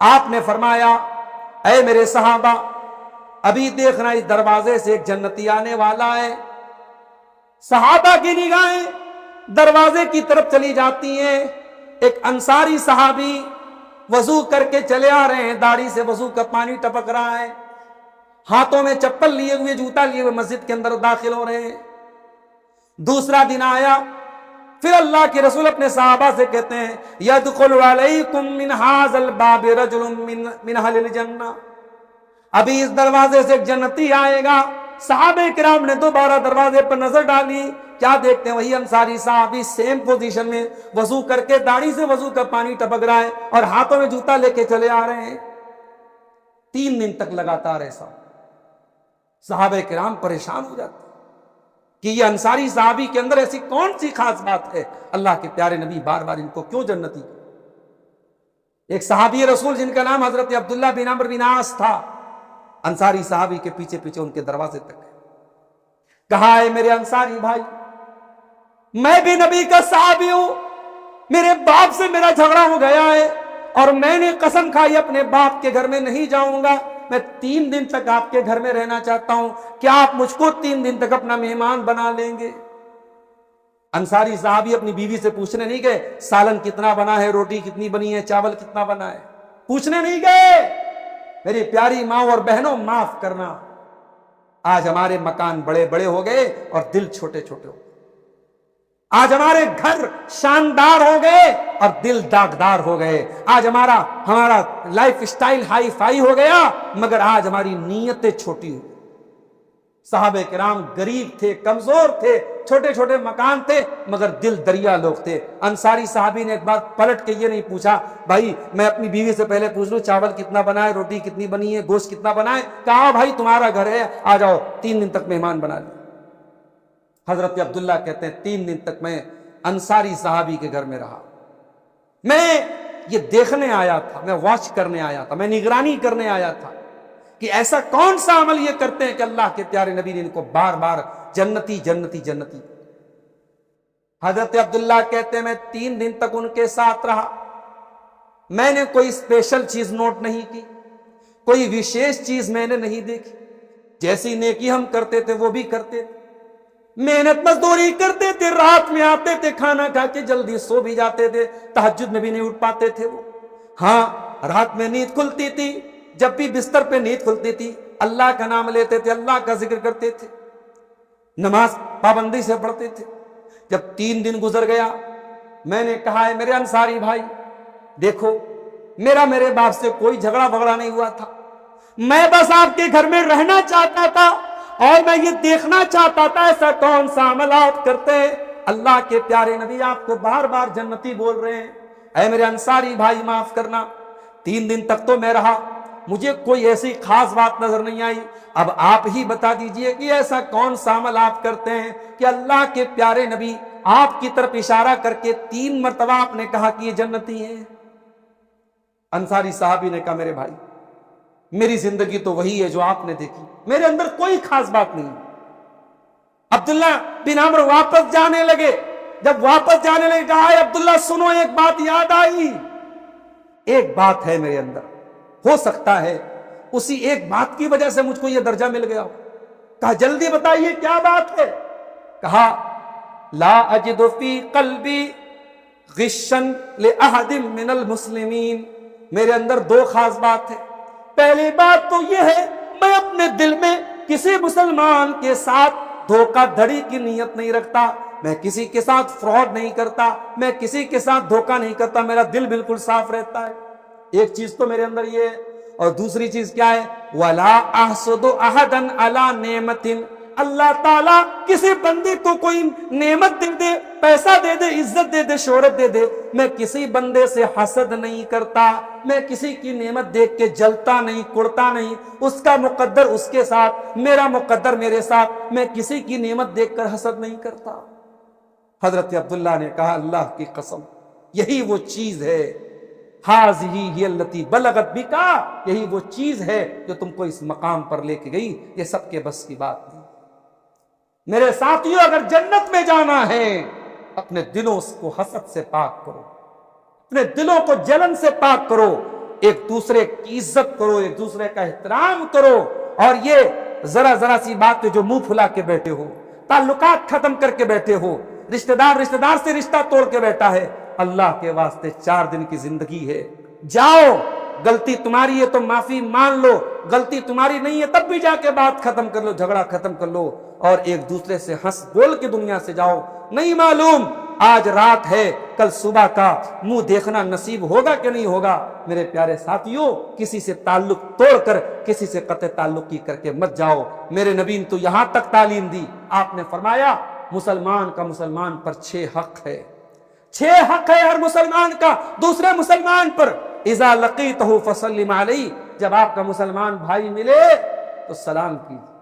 آپ نے فرمایا اے میرے صحابہ، ابھی دیکھنا اس دروازے سے ایک جنتی آنے والا ہے۔ صحابہ کی نگاہیں دروازے کی طرف چلی جاتی ہیں۔ ایک انصاری صحابی وضو کر کے چلے آ رہے ہیں، داڑھی سے وضو کا پانی ٹپک رہا ہے، ہاتھوں میں چپل لیے ہوئے، جوتا لیے ہوئے مسجد کے اندر داخل ہو رہے ہیں۔ دوسرا دن آیا، پھر اللہ کے رسول اپنے صحابہ سے کہتے ہیں یدخل علیکم من ھذا الباب رجل من اہل الجنہ، ابھی اس دروازے سے ایک جنتی آئے گا۔ صحابہ کرام نے دوبارہ دروازے پر نظر ڈالی، کیا دیکھتے ہیں؟ وہی انصاری صحابی سیم پوزیشن میں وضو کر کے، داڑھی سے وضو کا پانی ٹپک رہا ہے اور ہاتھوں میں جوتا لے کے چلے آ رہے ہیں۔ 3 دن تک لگاتار ایسا۔ صحابہ کرام پریشان ہو جاتے کہ یہ انصاری صحابی کے اندر ایسی کون سی خاص بات ہے، اللہ کے پیارے نبی بار بار ان کو کیوں جنتی۔ ایک صحابی رسول جن کا نام حضرت عبداللہ بن عمرو بن عاص تھا، انصاری صحابی کے پیچھے پیچھے ان کے دروازے تک کہا ہے میرے انصاری بھائی، میں بھی نبی کا صحابی ہوں، میرے باپ سے میرا جھگڑا ہو گیا ہے اور میں نے قسم کھائی اپنے باپ کے گھر میں نہیں جاؤں گا، میں 3 دن تک آپ کے گھر میں رہنا چاہتا ہوں، کیا آپ مجھ کو 3 دن تک اپنا مہمان بنا لیں گے؟ انصاری صحابی اپنی بیوی سے پوچھنے نہیں گئے سالن کتنا بنا ہے، روٹی کتنی بنی ہے، چاول کتنا بنا ہے، پوچھنے نہیں گئے۔ میری پیاری ماں اور بہنوں، معاف کرنا، آج ہمارے مکان بڑے بڑے ہو گئے اور دل چھوٹے چھوٹے ہو گئے۔ آج ہمارے گھر شاندار ہو گئے اور دل داغدار ہو گئے۔ آج ہمارا لائف سٹائل ہائی فائی ہو گیا، مگر آج ہماری نیتیں چھوٹی ہو گئی۔ صحابہ کرام غریب تھے، کمزور تھے، چھوٹے چھوٹے مکان تھے، مگر دل دریا لوگ تھے۔ انصاری صحابی نے ایک بات پلٹ کے یہ نہیں پوچھا بھائی میں اپنی بیوی سے پہلے پوچھ لوں چاول کتنا بنا ہے، روٹی کتنی بنی ہے، گوشت کتنا بنا ہے، کہا بھائی تمہارا گھر ہے، آ جاؤ 3 دن تک مہمان بنا لیں۔ حضرت عبداللہ کہتے ہیں 3 دن تک میں انصاری صحابی کے گھر میں رہا۔ میں یہ دیکھنے آیا تھا، میں واچ کرنے آیا تھا، میں نگرانی کرنے آیا تھا کہ ایسا کون سا عمل یہ کرتے ہیں کہ اللہ کے پیارے نبی نے ان کو بار بار جنتی جنتی جنتی۔ حضرت عبداللہ کہتے ہیں میں 3 دن تک ان کے ساتھ رہا، میں نے کوئی اسپیشل چیز نوٹ نہیں کی، کوئی وشیش چیز میں نے نہیں دیکھی، جیسی نیکی ہم کرتے تھے وہ بھی کرتے تھے، محنت مزدوری کرتے تھے، رات میں آتے تھے، کھانا کھا کے جلدی سو بھی جاتے تھے، تہجد میں بھی نہیں اٹھ پاتے تھے وہ۔ ہاں رات میں نیند کھلتی تھی، جب بھی بستر پہ نیند کھلتی تھی اللہ کا نام لیتے تھے، اللہ کا ذکر کرتے تھے، نماز پابندی سے پڑھتے تھے۔ جب 3 دن گزر گیا، میں نے کہا ہے میرے انصاری بھائی دیکھو، میرے باپ سے کوئی جھگڑا بگڑا نہیں ہوا تھا، میں بس آپ کے گھر میں رہنا چاہتا تھا اور میں یہ دیکھنا چاہتا تھا ایسا کون سا عمل آپ کرتے ہیں، اللہ کے پیارے نبی آپ کو بار بار جنتی بول رہے ہیں۔ اے میرے انصاری بھائی معاف کرنا، 3 دن تک تو میں رہا، مجھے کوئی ایسی خاص بات نظر نہیں آئی، اب آپ ہی بتا دیجئے کہ ایسا کون سا عمل آپ کرتے ہیں کہ اللہ کے پیارے نبی آپ کی طرف اشارہ کر کے 3 مرتبہ آپ نے کہا کہ یہ جنتی ہیں۔ انصاری صحابی نے کہا میرے بھائی میری زندگی تو وہی ہے جو آپ نے دیکھی، میرے اندر کوئی خاص بات نہیں۔ عبداللہ بن عمرو واپس جانے لگے، جب واپس جانے لگے کہا ہے عبداللہ سنو ایک بات یاد آئی، ایک بات ہے میرے اندر، ہو سکتا ہے اسی ایک بات کی وجہ سے مجھ کو یہ درجہ مل گیا ہو۔ کہا جلدی بتائیے کیا بات ہے؟ کہا لا اجد فی قلبی غشا لأحد من المسلمین، میرے اندر دو خاص بات ہے. پہلی بات تو یہ ہے میں اپنے دل میں کسی مسلمان کے ساتھ دھوکہ دھڑی کی نیت نہیں رکھتا, میں کسی کے ساتھ فراڈ نہیں کرتا, میں کسی کے ساتھ دھوکہ نہیں کرتا, میرا دل بالکل صاف رہتا ہے. ایک چیز تو میرے اندر یہ ہے. اور دوسری چیز کیا ہے؟ وَلَا أَحْسُدُ أَحَدًا عَلَىٰ نِعْمَةٍ, اللہ تعالیٰ کسی بندے کو کوئی نعمت دے دے, پیسہ دے دے, عزت دے دے, شہرت دے دے, میں کسی بندے سے حسد نہیں کرتا, میں کسی کی نعمت دیکھ کے جلتا نہیں, کڑتا نہیں. اس کا مقدر اس کے ساتھ, میرا مقدر میرے ساتھ, میں کسی کی نعمت دیکھ کر حسد نہیں کرتا. حضرت عبداللہ نے کہا اللہ کی قسم یہی وہ چیز ہے, ہاذہ ہی التی بلغت بکا, یہی وہ چیز ہے جو تم کو اس مقام پر لے کے گئی. یہ سب کے بس کی بات نہیں. میرے ساتھیوں, اگر جنت میں جانا ہے اپنے دلوں کو حسد سے پاک کرو, اپنے دلوں کو جلن سے پاک کرو, ایک دوسرے کی عزت کرو, ایک دوسرے کا احترام کرو. اور یہ ذرا ذرا سی بات پہ جو منہ پھلا کے بیٹھے ہو, تعلقات ختم کر کے بیٹھے ہو, رشتہ دار سے رشتہ توڑ کے بیٹھا ہے, اللہ کے واسطے 4 دن کی زندگی ہے, جاؤ, غلطی تمہاری ہے تو معافی مان لو, غلطی تمہاری نہیں ہے تب بھی جا کے بات ختم کر لو, جھگڑا ختم کر لو, اور ایک دوسرے سے ہنس بول کے دنیا سے جاؤ. نہیں معلوم آج رات ہے, کل صبح کا منہ دیکھنا نصیب ہوگا کہ نہیں ہوگا. میرے پیارے ساتھیوں, کسی سے تعلق توڑ کر کسی سے قطع تعلقی کر کے مت جاؤ. میرے نبی نے تو یہاں تک تعلیم دی, آپ نے فرمایا مسلمان کا مسلمان پر 6 حق ہے, 6 حق ہے ہر مسلمان کا دوسرے مسلمان پر. اذا لقیتہ فسلم علیہ, جب آپ کا مسلمان بھائی ملے تو سلام کیجیے,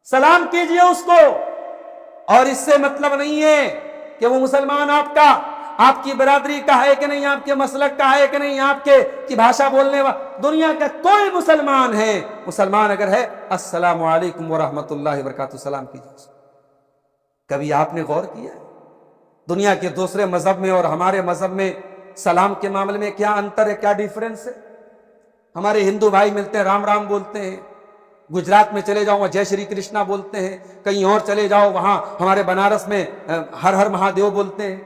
سلام کیجیے اس کو. اور اس سے مطلب نہیں ہے کہ وہ مسلمان آپ کی برادری کا ہے کہ نہیں, آپ کے مسلک کا ہے کہ نہیں, آپ کی بھاشا بولنے والا, دنیا کا کوئی مسلمان ہے, مسلمان اگر ہے السلام علیکم ورحمۃ اللہ وبرکاتہ سلام کیجیے. کبھی آپ نے غور کیا دنیا کے دوسرے مذہب میں اور ہمارے مذہب میں سلام کے معاملے میں کیا انتر ہے, کیا ڈیفرنس ہے؟ ہمارے ہندو بھائی ملتے ہیں رام رام بولتے ہیں, گجرات میں چلے جاؤ وہاں جے شری کرشنا بولتے ہیں, کہیں اور چلے جاؤ وہاں ہمارے بنارس میں ہر ہر مہادیو بولتے ہیں.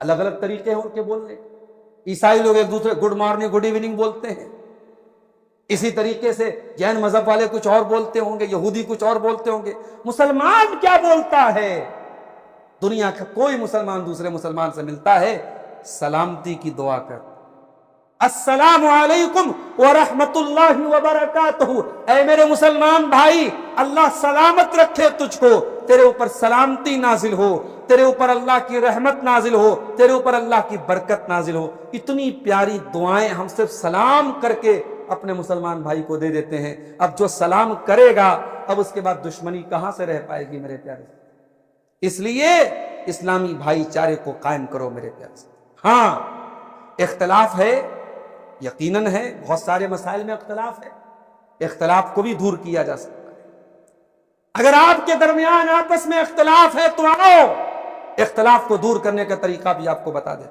الگ الگ طریقے ہیں ان کے بولنے. عیسائی لوگ ایک دوسرے گڈ مارننگ گڈ ایوننگ بولتے ہیں. اسی طریقے سے جین مذہب والے کچھ اور بولتے ہوں گے, یہودی کچھ اور بولتے ہوں گے. مسلمان کیا بولتا ہے؟ دنیا کا کوئی مسلمان دوسرے مسلمان سے ملتا ہے سلامتی کی دعا کر, السلام علیکم ورحمۃ اللہ وبرکاتہ. اے میرے مسلمان بھائی, اللہ سلامت رکھے تجھ کو, تیرے اوپر سلامتی نازل ہو, تیرے اوپر اللہ کی رحمت نازل ہو, تیرے اوپر اللہ کی برکت نازل ہو. اتنی پیاری دعائیں ہم صرف سلام کر کے اپنے مسلمان بھائی کو دے دیتے ہیں. اب جو سلام کرے گا اب اس کے بعد دشمنی کہاں سے رہ پائے گی میرے پیارے؟ اس لیے اسلامی بھائی چارے کو قائم کرو میرے پیارے. ہاں اختلاف ہے, یقیناً ہے, بہت سارے مسائل میں اختلاف ہے, اختلاف کو بھی دور کیا جا سکتا ہے. اگر آپ کے درمیان آپس میں اختلاف ہے تو آؤ, اختلاف کو دور کرنے کا طریقہ بھی آپ کو بتا دیں,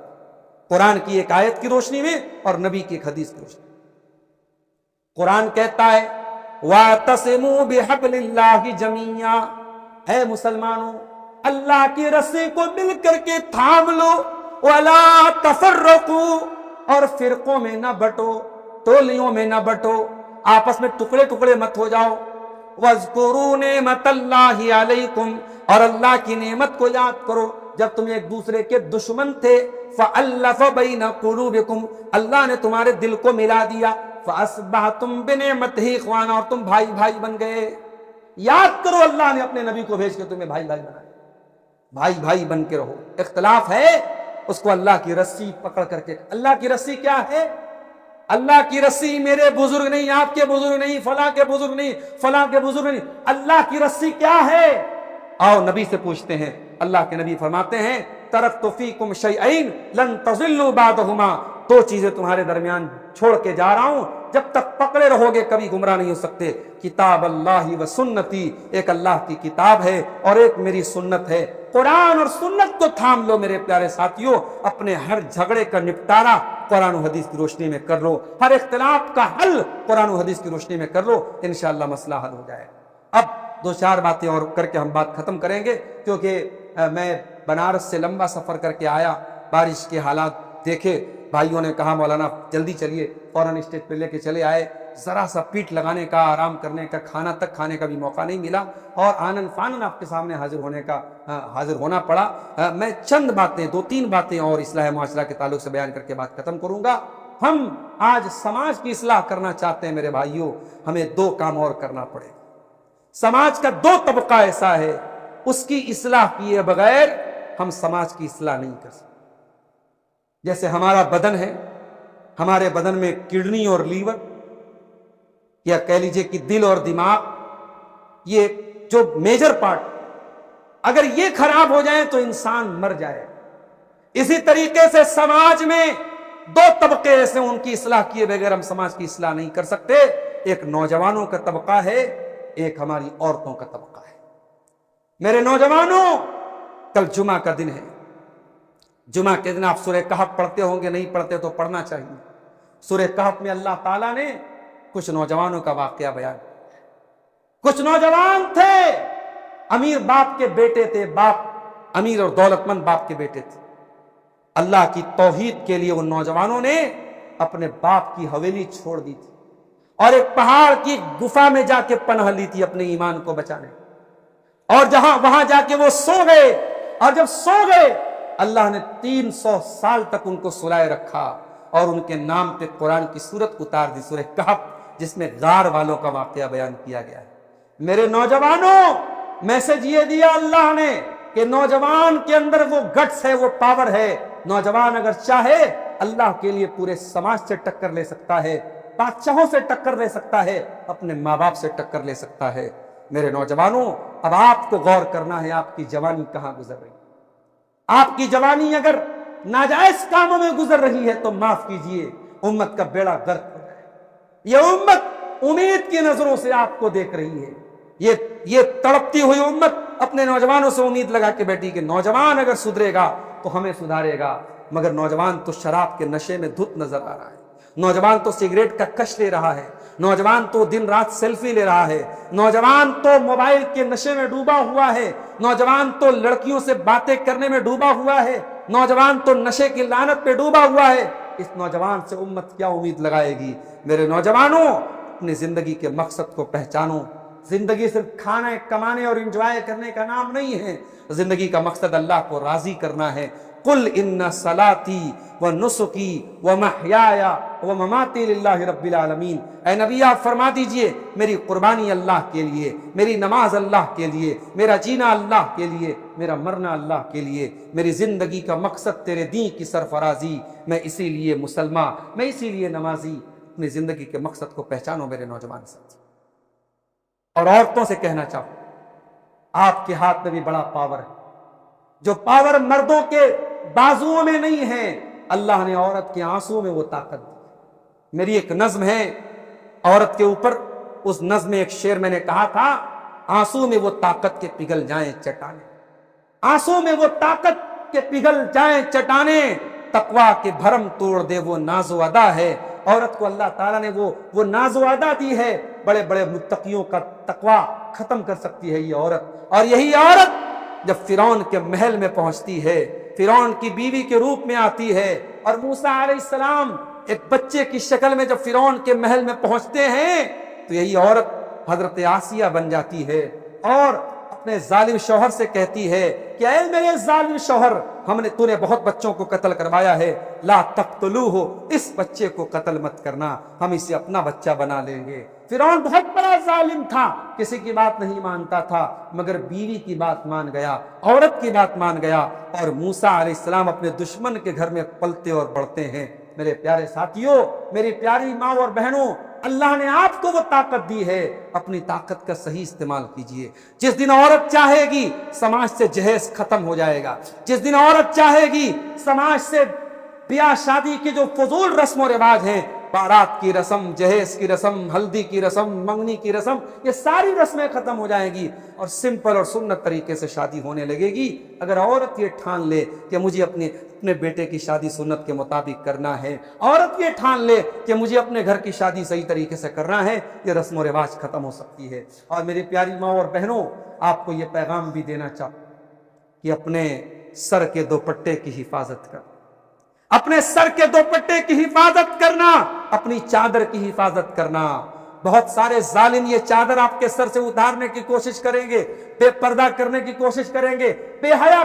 قرآن کی ایک آیت کی روشنی میں اور نبی کی ایک حدیث کی روشنی. قرآن کہتا ہے وَاعْتَصِمُوا بِحَبْلِ اللَّهِ جَمِيعًا, اے مسلمانوں اللہ کی رسی کو مل کر کے تھام لو, وَلَا تَفَرَّقُوا, اور فرقوں میں نہ بٹو, ٹولیوں میں نہ بٹو, آپس میں ٹکڑے ٹکڑے مت ہو جاؤ. وَاذْكُرُوا نِعْمَةَ اللَّهِ عَلَيْكُمْ, اور اللہ کی نعمت کو یاد کرو جب تم ایک دوسرے کے دشمن تھے. فَأَلَّفَ بَيْنَ قُلُوبِكُمْ, اللہ نے تمہارے دل کو ملا دیا. فَأَصْبَحْتُمْ بِنِعْمَتِهِ إِخْوَانًا, اور تم بھائی بھائی بن گئے. یاد کرو اللہ نے اپنے نبی کو بھیج کے تمہیں بھائی بھائی بنایا. بھائی بھائی بن کے رہو. اختلاف ہے اس کو اللہ کی رسی پکڑ کر کے. اللہ کی رسی کیا ہے؟ اللہ کی رسی میرے بزرگ نہیں, آپ کے بزرگ نہیں, فلاں کے بزرگ نہیں, فلاں کے بزرگ نہیں. اللہ کی رسی کیا ہے؟ آؤ نبی سے پوچھتے ہیں. اللہ کے نبی فرماتے ہیں ترکت فیکم شیئین لن تضلوا بعدہما, 2 چیزیں تمہارے درمیان چھوڑ کے جا رہا ہوں, جب تک پکڑے رہو گے کبھی گمراہ نہیں ہو سکتے. کتاب اللہ و سنتی, ایک اللہ کی کتاب ہے اور ایک میری سنت ہے. قرآن اور سنت کو تھام لو میرے پیارے ساتھیوں. اپنے ہر جھگڑے کا نپٹارا قرآن و حدیث کی روشنی میں کر لو, ہر اختلاف کا حل قرآن و حدیث کی روشنی میں کر لو, انشاءاللہ مسئلہ حل ہو جائے. اب 2-4 باتیں اور کر کے ہم بات ختم کریں گے, کیونکہ میں بنارس سے لمبا سفر کر کے آیا, بارش کے حالات دیکھے بھائیوں نے کہا مولانا جلدی چلیے، فوراً اسٹیج پہ لے کے چلے آئے، ذرا سا پیٹ لگانے کا، آرام کرنے کا، کھانا تک کھانے کا بھی موقع نہیں ملا اور آنن فانن آپ کے سامنے حاضر ہونا پڑا۔ میں چند باتیں، 2-3 باتیں اور اصلاح معاشرہ کے تعلق سے بیان کر کے بات ختم کروں گا۔ ہم آج سماج کی اصلاح کرنا چاہتے ہیں میرے بھائیوں، ہمیں 2 کام اور کرنا پڑے گا۔ سماج کا 2 طبقہ ایسا ہے، اس کی اصلاح کیے بغیر ہم سماج کی اصلاح نہیں کر سکتے۔ جیسے ہمارا بدن ہے، ہمارے بدن میں کڈنی اور لیور، یا کہہ لیجئے کہ دل اور دماغ، یہ جو میجر پارٹ، اگر یہ خراب ہو جائیں تو انسان مر جائے۔ اسی طریقے سے سماج میں 2 طبقے ایسے، ان کی اصلاح کیے بغیر ہم سماج کی اصلاح نہیں کر سکتے۔ ایک نوجوانوں کا طبقہ ہے، ایک ہماری عورتوں کا طبقہ ہے۔ میرے نوجوانوں، کل جمعہ کا دن ہے۔ جمعہ کے دن آپ سورہ کہف پڑھتے ہوں گے، نہیں پڑھتے تو پڑھنا چاہیے۔ سورہ کہف میں اللہ تعالیٰ نے کچھ نوجوانوں کا واقعہ بیان کیا۔ کچھ نوجوان تھے، امیر باپ کے بیٹے تھے، باپ امیر اور دولت مند باپ کے بیٹے تھے۔ اللہ کی توحید کے لیے ان نوجوانوں نے اپنے باپ کی حویلی چھوڑ دی تھی اور ایک پہاڑ کی گفا میں جا کے پناہ لی تھی اپنے ایمان کو بچانے، اور وہاں جا کے وہ سو گئے، اور جب سو گئے اللہ نے 300 سال تک ان کو سلائے رکھا اور ان کے نام پہ قرآن کی سورت اتار دی، سورہ کہف، جس میں غار والوں کا واقعہ بیان کیا گیا ہے۔ میرے نوجوانوں، میسج یہ دیا اللہ نے کہ نوجوان کے اندر وہ گٹس ہے، وہ پاور ہے۔ نوجوان اگر چاہے اللہ کے لیے پورے سماج سے ٹکر لے سکتا ہے، بادشاہوں سے ٹکر لے سکتا ہے، اپنے ماں باپ سے ٹکر لے سکتا ہے۔ میرے نوجوانوں، اب آپ کو غور کرنا ہے، آپ کی جوانی کہاں گزر رہی ہے۔ آپ کی جوانی اگر ناجائز کاموں میں گزر رہی ہے تو معاف کیجئے، امت کا بیڑا غرق ہو جائے۔ یہ امت امید کی نظروں سے آپ کو دیکھ رہی ہے۔ یہ تڑپتی ہوئی امت اپنے نوجوانوں سے امید لگا کے بیٹھی کہ نوجوان اگر سدھرے گا تو ہمیں سدھارے گا، مگر نوجوان تو شراب کے نشے میں دھت نظر آ رہا ہے، نوجوان تو سگریٹ کا کش لے رہا ہے، نوجوان تو دن رات سیلفی لے رہا ہے، نوجوان تو موبائل کے نشے میں ڈوبا ہوا ہے، نوجوان تو لڑکیوں سے باتیں کرنے میں ڈوبا ہوا ہے، نوجوان تو نشے کی لعنت پہ ڈوبا ہوا ہے۔ اس نوجوان سے امت کیا امید لگائے گی؟ میرے نوجوانوں، اپنی زندگی کے مقصد کو پہچانو۔ زندگی صرف کھانے، کمانے اور انجوائے کرنے کا نام نہیں ہے۔ زندگی کا مقصد اللہ کو راضی کرنا ہے۔ قل ان صلاتی و نسکی و محیایا و مماتی للہ رب العالمین، اے نبی آپ فرما دیجئے میری قربانی اللہ کے لیے، میری نماز اللہ کے لیے، میرا جینا اللہ کے لیے، میرا مرنا اللہ کے لیے، میری زندگی کا مقصد تیرے دین کی سرفرازی، میں اسی لیے مسلمان، میں اسی لیے نمازی۔ اپنی زندگی کے مقصد کو پہچانو میرے نوجوان ساتھی۔ اور عورتوں سے کہنا چاہوں، آپ کے ہاتھ میں بھی بڑا پاور ہے، جو پاور مردوں کے بازوؤں میں نہیں ہے، اللہ نے عورت کے آنسوں میں وہ طاقت دی۔ میری ایک نظم ہے عورت کے اوپر، اس نظم میں ایک شعر میں نے کہا تھا، آنسوں میں وہ طاقت کے پگھل جائیں چٹانے، آنسوں میں وہ طاقت کے پگھل جائیں چٹانے، تقویٰ کے بھرم توڑ دے وہ ناز و ادا ہے۔ عورت کو اللہ تعالیٰ نے وہ ناز و ادا دی ہے، بڑے بڑے متقیوں کا تقویٰ ختم کر سکتی ہے یہ عورت۔ اور یہی عورت جب فرعون کے محل میں پہنچتی ہے، فرعون کی بیوی کے روپ میں آتی ہے، اور موسیٰ علیہ السلام ایک بچے کی شکل میں جب فرعون کے محل میں پہنچتے ہیں تو یہی عورت حضرت آسیہ بن جاتی ہے اور اپنے ظالم شوہر سے کہتی ہے کہ اے میرے ظالم شوہر، تو نے بہت بچوں کو قتل کروایا ہے، لا تقتلوہ، اس بچے کو قتل مت کرنا، ہم اسے اپنا بچہ بنا لیں گے۔ فرعون بہت بڑا ظالم تھا، کسی کی بات نہیں مانتا تھا، مگر بیوی کی بات مان گیا، عورت کی بات مان گیا، اور موسیٰ علیہ السلام اپنے دشمن کے گھر میں پلتے اور بڑھتے ہیں۔ میرے پیارے ساتھیوں، میری پیاری ماں اور بہنوں، اللہ نے آپ کو وہ طاقت دی ہے، اپنی طاقت کا صحیح استعمال کیجئے۔ جس دن عورت چاہے گی سماج سے جہیز ختم ہو جائے گا، جس دن عورت چاہے گی سماج سے بیاہ شادی کے جو فضول رسم و رواج ہیں، بارات کی رسم، جہیز کی رسم، ہلدی کی رسم، منگنی کی رسم، یہ ساری رسمیں ختم ہو جائیں گی اور سمپل اور سنت طریقے سے شادی ہونے لگے گی۔ اگر عورت یہ ٹھان لے کہ مجھے اپنے بیٹے کی شادی سنت کے مطابق کرنا ہے، عورت یہ ٹھان لے کہ مجھے اپنے گھر کی شادی صحیح طریقے سے کرنا ہے، یہ رسم و رواج ختم ہو سکتی ہے۔ اور میری پیاری ماں اور بہنوں، آپ کو یہ پیغام بھی دینا چاہوں کہ اپنے سر کے دوپٹے کی حفاظت کر، اپنے سر کے دوپٹے کی حفاظت کرنا، اپنی چادر کی حفاظت کرنا۔ بہت سارے ظالم یہ چادر آپ کے سر سے اتارنے کی کوشش کریں گے، بے پردہ کرنے کی کوشش کریں گے، بے حیا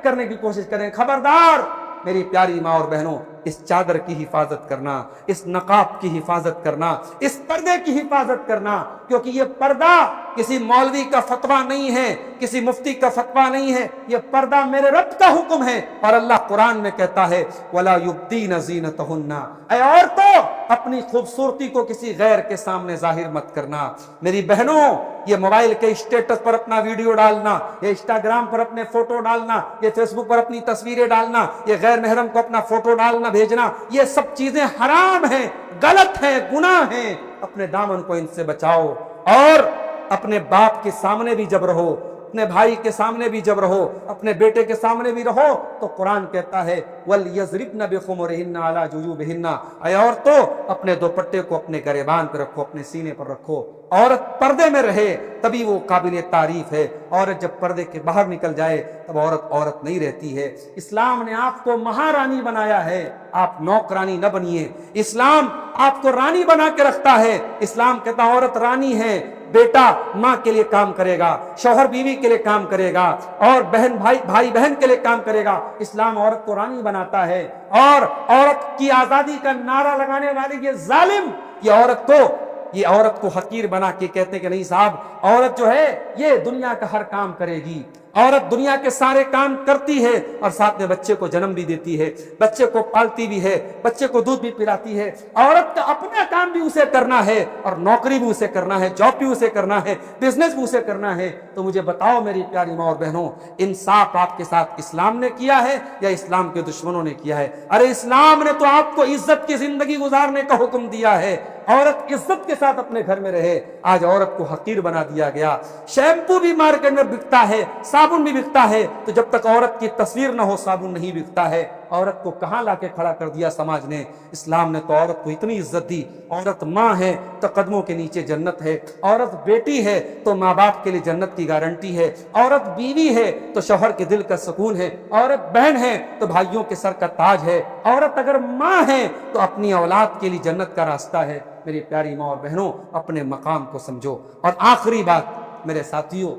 کرنے کی کوشش کریں گے۔ خبردار میری پیاری ماں اور بہنوں، اس چادر کی حفاظت کرنا، اس نقاب کی حفاظت کرنا، اس پردے کی حفاظت کرنا، کیونکہ یہ پردہ کسی مولوی کا فتویٰ نہیں ہے، کسی مفتی کا فتویٰ نہیں ہے، یہ پردہ میرے رب کا حکم ہے۔ اور اللہ قرآن میں کہتا ہے وَلَا يُبْدِينَ زِينَتَهُنَّ، اے عورتوں اپنی خوبصورتی کو کسی غیر کے سامنے ظاہر مت کرنا۔ میری بہنوں، یہ موبائل کے اسٹیٹس پر اپنا ویڈیو ڈالنا، یہ انسٹاگرام پر اپنے فوٹو ڈالنا، یہ فیس بک پر اپنی تصویریں ڈالنا، یہ غیر محرم کو اپنا فوٹو ڈالنا بھیجنا، یہ سب چیزیں حرام ہیں، غلط ہیں، گناہ ہیں۔ اپنے دامن کو ان سے بچاؤ، اور اپنے باپ کے سامنے بھی جب رہو، اپنے بھائی کے سامنے بھی جب رہو، اپنے بیٹے کے سامنے بھی رہو، تو قرآن کہتا ہے وَلْيَضْرِبْنَ بِخُمُرِهِنَّ عَلَى جُيُوبِهِنَّ، اے عورتوں اپنے دوپٹے کو اپنے گریبان پہ رکھو، اپنے سینے پر رکھو۔ عورت پردے میں رہے تبھی وہ قابل تعریف ہے، عورت جب پردے کے باہر نکل جائے تب عورت نہیں رہتی ہے۔ اسلام نے آپ کو مہارانی بنایا ہے، آپ نوکرانی نہ بنیے۔ اسلام آپ کو رانی بنا کے رکھتا ہے۔ اسلام کہتا ہے عورت رانی ہے، بیٹا ماں کے لیے کام کرے گا، شوہر بیوی کے لیے کام کرے گا، اور بھائی بہن کے لیے کام کرے گا۔ اسلام عورت کو رانی بناتا ہے، اور عورت کی آزادی کا نعرہ لگانے والے یہ ظالم یہ عورت کو حقیر بنا کے کہتے ہیں کہ نہیں صاحب، عورت جو ہے یہ دنیا کا ہر کام کرے گی، عورت دنیا کے سارے کام کرتی ہے اور ساتھ میں بچے کو جنم بھی دیتی ہے، بچے کو پالتی بھی ہے، بچے کو دودھ بھی پلاتی ہے۔ عورت کا اپنا کام بھی اسے کرنا ہے، اور نوکری بھی اسے کرنا ہے، جاب بھی اسے کرنا ہے، بزنس بھی اسے کرنا ہے۔ تو مجھے بتاؤ میری پیاری ماں اور بہنوں، انصاف آپ کے ساتھ اسلام نے کیا ہے یا اسلام کے دشمنوں نے کیا ہے؟ ارے اسلام نے تو آپ کو عزت کی زندگی گزارنے کا حکم دیا ہے، عورت عزت کے ساتھ اپنے گھر میں رہے۔ آج عورت کو حقیر بنا دیا گیا۔ شیمپو بھی مارکیٹ میں بکتا ہے، صابن بھی بکتا ہے، تو جب تک عورت کی تصویر نہ ہو صابن نہیں بکتا ہے۔ عورت کو کہاں لا کے کھڑا کر دیا سماج نے؟ اسلام نے تو عورت کو اتنی عزت دی۔ عورت ماں ہے تو قدموں کے نیچے جنت ہے، عورت بیٹی ہے تو ماں باپ کے لیے جنت کی گارنٹی ہے، عورت بیوی ہے تو شوہر کے دل کا سکون ہے، عورت بہن ہے تو بھائیوں کے سر کا تاج ہے، عورت اگر ماں ہے تو اپنی اولاد کے لیے جنت کا راستہ ہے۔ میری پیاری ماں اور بہنوں، اپنے مقام کو سمجھو۔ اور آخری بات میرے ساتھیوں،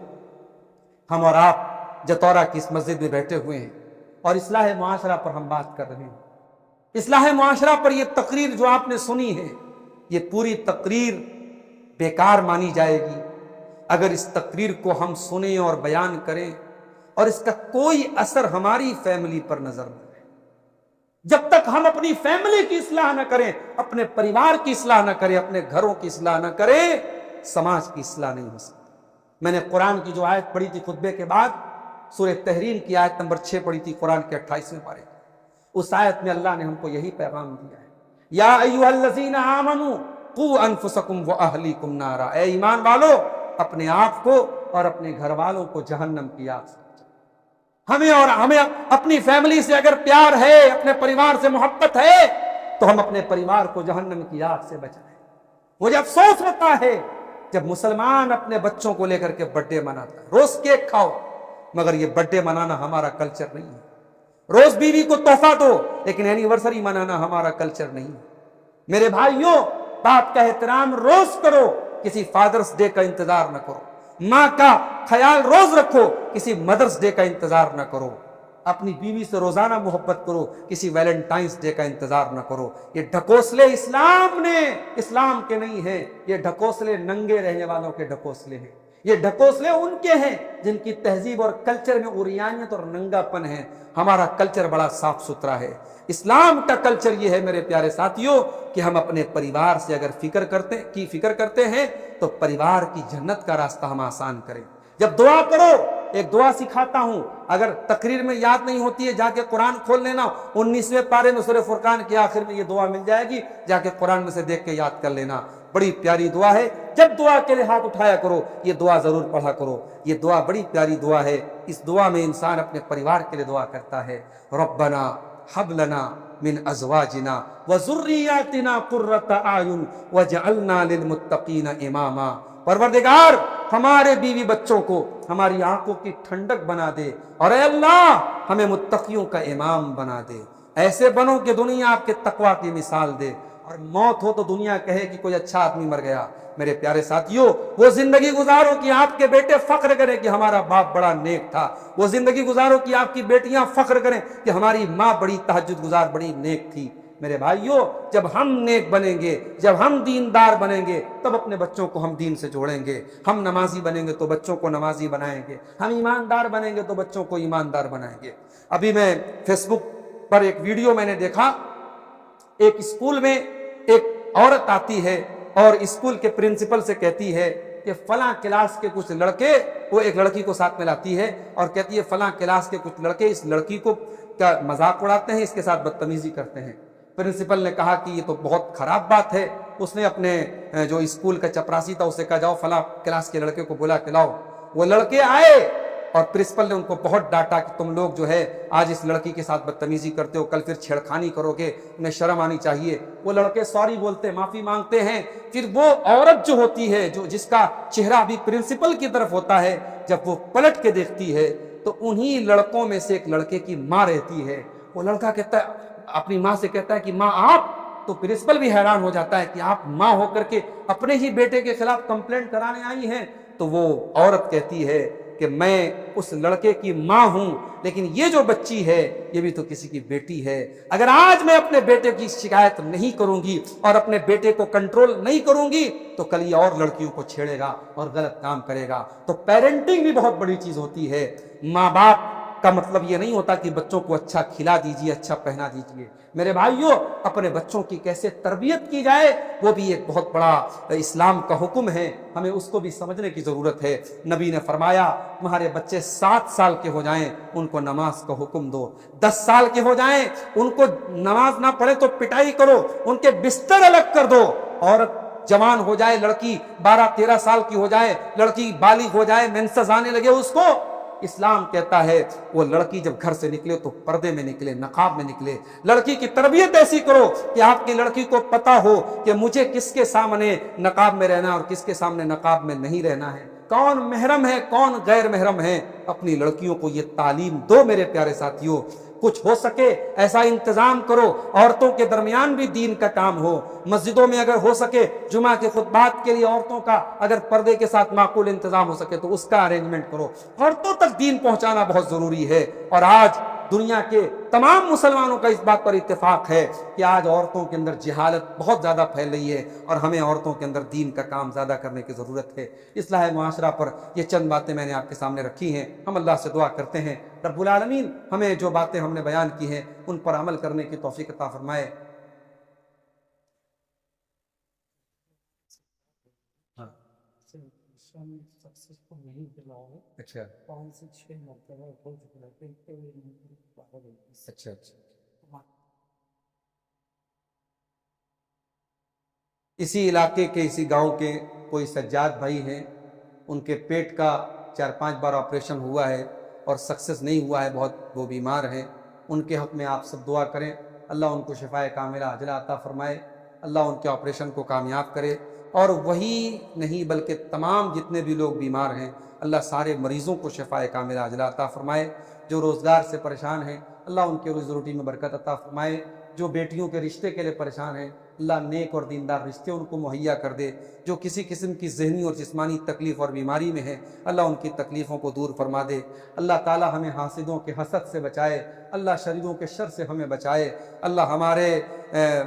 ہم اور آپ جتورا کی اس مسجد میں بیٹھے ہوئے ہیں اور اصلاح معاشرہ پر ہم بات کر رہے ہیں۔ اصلاح معاشرہ پر یہ تقریر جو آپ نے سنی ہے، یہ پوری تقریر بیکار مانی جائے گی اگر اس تقریر کو ہم سنیں اور بیان کریں اور اس کا کوئی اثر ہماری فیملی پر نظر نہ آئے۔ جب تک ہم اپنی فیملی کی اصلاح نہ کریں، اپنے پریوار کی اصلاح نہ کریں، اپنے گھروں کی اصلاح نہ کریں، سماج کی اصلاح نہیں ہو سکتی۔ میں نے قرآن کی جو آیت پڑھی تھی خطبے کے بعد، سورہ تحریم کی آیت نمبر 6 پڑھی تھی، قرآن کے 28ویں پارے۔ اس آیت میں اللہ نے ہم کو یہی پیغام دیا ہے، یا ایھا الذین آمنوا قوا انفسکم واہلیکم نارا، اے ایمان والو اپنے آپ کو اور اپنے گھر والوں کو جہنم کی آگ سے بچاؤ۔ ہمیں اپنی فیملی سے اگر پیار ہے، اپنے پریوار سے محبت ہے، تو ہم اپنے پریوار کو جہنم کی آگ سے بچائیں۔ مجھے افسوس ہوتا ہے جب مسلمان اپنے بچوں کو لے کر کے برتھ ڈے مناتا ہے، روز کیک کھاؤ، مگر یہ برتھ ڈے منانا ہمارا کلچر نہیں ہے۔ روز بیوی کو تحفہ دو، لیکن اینیورسری منانا ہمارا کلچر نہیں ہے۔ میرے بھائیوں، باپ کا احترام روز کرو، کسی فادرز ڈے کا انتظار نہ کرو۔ ماں کا خیال روز رکھو، کسی مدرس ڈے کا انتظار نہ کرو۔ اپنی بیوی سے روزانہ محبت کرو، کسی ویلنٹائنس ڈے کا انتظار نہ کرو۔ یہ ڈھکوسلے اسلام کے نہیں ہیں، یہ ڈھکوسلے ننگے رہنے والوں کے ڈھکوسلے ہیں۔ یہ ڈھکوسلے ان کے ہیں جن کی تہذیب اور کلچر میں عریانیت اور ننگا پن ہے۔ ہمارا کلچر بڑا صاف ستھرا ہے۔ اسلام کا کلچر یہ ہے میرے پیارے ساتھیوں کہ ہم اپنے پریوار سے اگر فکر کرتے ہیں تو پریوار کی جنت کا راستہ ہم آسان کریں۔ جب دعا کرو، ایک دعا سکھاتا ہوں، اگر تقریر میں یاد نہیں ہوتی ہے جا کے قرآن کھول لینا، 19ویں پارے میں سورہ فرقان کے آخر میں یہ دعا مل جائے گی، جا کے قرآن میں سے دیکھ کے یاد کر لینا۔ بڑی پیاری دعا ہے، جب دعا کے لیے ہاتھ اٹھایا کرو یہ دعا ضرور پڑھا کرو۔ یہ دعا بڑی پیاری دعا ہے، اس دعا میں انسان اپنے پریوار کے لیے دعا کرتا ہے، ربنا حب لنا من ازواجنا وذریاتنا قرۃ اعین واجعلنا للمتقین اماما۔ پروردگار ہمارے بیوی بچوں کو ہماری آنکھوں کی ٹھنڈک بنا دے، اور اے اللہ ہمیں متقیوں کا امام بنا دے۔ ایسے بنو کہ دنیا آپ کے تقوی کی مثال دے، اور موت ہو تو دنیا کہے کہ کوئی اچھا آدمی مر گیا۔ میرے پیارے ساتھیوں، وہ زندگی گزارو کہ آپ کے بیٹے فخر کریں کہ ہمارا باپ بڑا نیک تھا، وہ زندگی گزارو کہ آپ کی بیٹیاں فخر کریں کہ ہماری ماں بڑی تہجد گزار، بڑی نیک تھی۔ میرے بھائیوں، جب ہم نیک بنیں گے، جب ہم دیندار بنیں گے، تب اپنے بچوں کو ہم دین سے جوڑیں گے۔ ہم نمازی بنیں گے تو بچوں کو نمازی بنائیں گے، ہم ایماندار بنیں گے تو بچوں کو ایماندار بنائیں گے۔ ابھی میں فیس بک پر ایک ویڈیو میں نے دیکھا، ایک اسکول میں ایک عورت آتی ہے اور اسکول کے پرنسپل سے کہتی ہے کہ فلاں کلاس کے کچھ لڑکے، وہ ایک لڑکی کو ساتھ میں لاتی ہے اور کہتی ہے فلاں کلاس کے کچھ لڑکے اس لڑکی کو کا مذاق اڑاتے ہیں، اس کے ساتھ بدتمیزی کرتے ہیں۔ پرنسپل نے کہا کہ یہ تو بہت خراب بات ہے۔ اس نے اپنے جو اسکول کا چپراسی تھا اسے کہا جاؤ فلاں کلاس کے لڑکے کو بلا کے لاؤ۔ وہ لڑکے آئے اور پرنسپل نے ان کو بہت ڈانٹا کہ تم لوگ جو ہے آج اس لڑکی کے ساتھ بدتمیزی کرتے ہو، کل پھر چھیڑخانی کرو گے، انہیں شرم آنی چاہیے۔ وہ لڑکے سوری بولتے، معافی مانگتے ہیں۔ پھر وہ عورت جو ہوتی ہے، جس کا چہرہ بھی پرنسپل کی طرف ہوتا ہے، جب وہ پلٹ کے دیکھتی ہے تو انہی لڑکوں میں سے ایک لڑکے کی ماں رہتی ہے۔ وہ لڑکا کہتا ہے، اپنی ماں سے کہتا ہے کہ ماں آپ، تو پرنسپل بھی حیران ہو جاتا ہے کہ آپ ماں ہو کر کے اپنے ہی بیٹے کے خلاف کمپلینٹ کرانے آئی ہیں۔ تو وہ عورت کہتی ہے کہ میں اس لڑکے کی ماں ہوں، لیکن یہ جو بچی ہے یہ بھی تو کسی کی بیٹی ہے۔ اگر آج میں اپنے بیٹے کی شکایت نہیں کروں گی اور اپنے بیٹے کو کنٹرول نہیں کروں گی تو کل یہ اور لڑکیوں کو چھیڑے گا اور غلط کام کرے گا۔ تو پیرنٹنگ بھی بہت بڑی چیز ہوتی ہے۔ ماں باپ کا مطلب یہ نہیں ہوتا کہ بچوں کو اچھا کھلا دیجیے، اچھا پہنا دیجیے۔ میرے بھائیوں، اپنے بچوں کی کیسے تربیت کی جائے وہ بھی ایک بہت بڑا اسلام کا حکم ہے، ہمیں اس کو بھی سمجھنے کی ضرورت ہے۔ نبی نے فرمایا تمہارے بچے 7 سال کے ہو جائیں ان کو نماز کا حکم دو، 10 سال کے ہو جائیں ان کو نماز نہ پڑھے تو پٹائی کرو، ان کے بستر الگ کر دو۔ عورت جوان ہو جائے، لڑکی 12-13 سال کی ہو جائے، لڑکی بالغ ہو جائے، مینسز آنے لگے اس کو، اسلام کہتا ہے وہ لڑکی جب گھر سے نکلے تو پردے میں نکلے، نقاب میں نکلے۔ لڑکی کی تربیت ایسی کرو کہ آپ کی لڑکی کو پتا ہو کہ مجھے کس کے سامنے نقاب میں رہنا اور کس کے سامنے نقاب میں نہیں رہنا ہے، کون محرم ہے کون غیر محرم ہے۔ اپنی لڑکیوں کو یہ تعلیم دو میرے پیارے ساتھیوں۔ کچھ ہو سکے ایسا انتظام کرو عورتوں کے درمیان بھی دین کا کام ہو۔ مسجدوں میں اگر ہو سکے جمعہ کے خطبات کے لیے عورتوں کا اگر پردے کے ساتھ معقول انتظام ہو سکے تو اس کا ارینجمنٹ کرو۔ عورتوں تک دین پہنچانا بہت ضروری ہے، اور آج دنیا کے تمام مسلمانوں کا اس بات پر اتفاق ہے کہ آج عورتوں کے اندر جہالت بہت زیادہ پھیل رہی ہے، اور ہمیں عورتوں کے اندر دین کا کام زیادہ کرنے کی ضرورت ہے۔ اصلاح معاشرہ پر یہ چند باتیں میں نے آپ کے سامنے رکھی ہیں۔ ہم اللہ سے دعا کرتے ہیں رب العالمین ہمیں جو باتیں ہم نے بیان کی ہیں ان پر عمل کرنے کی توفیق عطا فرمائے۔ اچھا اچھا اچھا، اسی علاقے کے اسی گاؤں کے کوئی سجاد بھائی ہیں، ان کے پیٹ کا 4-5 بار آپریشن ہوا ہے اور سکسیس نہیں ہوا ہے، بہت وہ بیمار ہیں۔ ان کے حق میں آپ سب دعا کریں، اللہ ان کو شفائے کاملہ عاجلہ عطا فرمائے، اللہ ان کے آپریشن کو کامیاب کرے، اور وہی نہیں بلکہ تمام جتنے بھی لوگ بیمار ہیں اللہ سارے مریضوں کو شفائے کاملہ عاجلہ عطا فرمائے۔ جو روزگار سے پریشان ہیں اللہ ان کے روزی روٹی میں برکت عطا فرمائے۔ جو بیٹیوں کے رشتے کے لیے پریشان ہیں اللہ نیک اور دیندار رشتے ان کو مہیا کر دے۔ جو کسی قسم کی ذہنی اور جسمانی تکلیف اور بیماری میں ہے اللہ ان کی تکلیفوں کو دور فرما دے۔ اللہ تعالی ہمیں حاسدوں کے حسد سے بچائے، اللہ شریروں کے شر سے ہمیں بچائے، اللہ ہمارے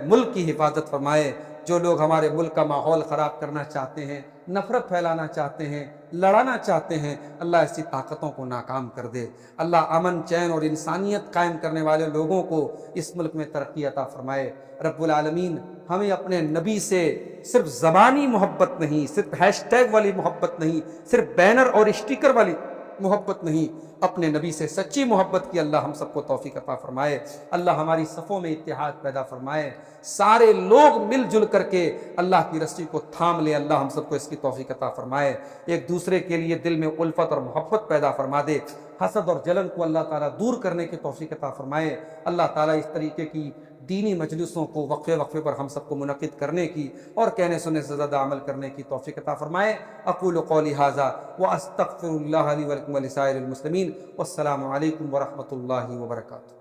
ملک کی حفاظت فرمائے۔ جو لوگ ہمارے ملک کا ماحول خراب کرنا چاہتے ہیں، نفرت پھیلانا چاہتے ہیں، لڑانا چاہتے ہیں، اللہ ایسی طاقتوں کو ناکام کر دے۔ اللہ امن چین اور انسانیت قائم کرنے والے لوگوں کو اس ملک میں ترقی عطا فرمائے۔ رب العالمین ہمیں اپنے نبی سے صرف زبانی محبت نہیں، صرف ہیش ٹیگ والی محبت نہیں، صرف بینر اور اسٹیکر والی محبت نہیں، اپنے نبی سے سچی محبت کی اللہ ہم سب کو توفیق عطا فرمائے۔ اللہ ہماری صفوں میں اتحاد پیدا فرمائے، سارے لوگ مل جل کر کے اللہ کی رسی کو تھام لے، اللہ ہم سب کو اس کی توفیق عطا فرمائے۔ ایک دوسرے کے لیے دل میں الفت اور محبت پیدا فرما دے، حسد اور جلن کو اللہ تعالیٰ دور کرنے کی توفیق عطا فرمائے۔ اللہ تعالیٰ اس طریقے کی دینی مجلسوں کو وقفے وقفے پر ہم سب کو منعقد کرنے کی اور کہنے سننے سے زیادہ عمل کرنے کی توفیق عطا فرمائے۔ اقول قولی ھذا واستغفر اللہ لی ولکم ولسائر المسلمین، والسلام علیکم ورحمۃ اللہ وبرکاتہ۔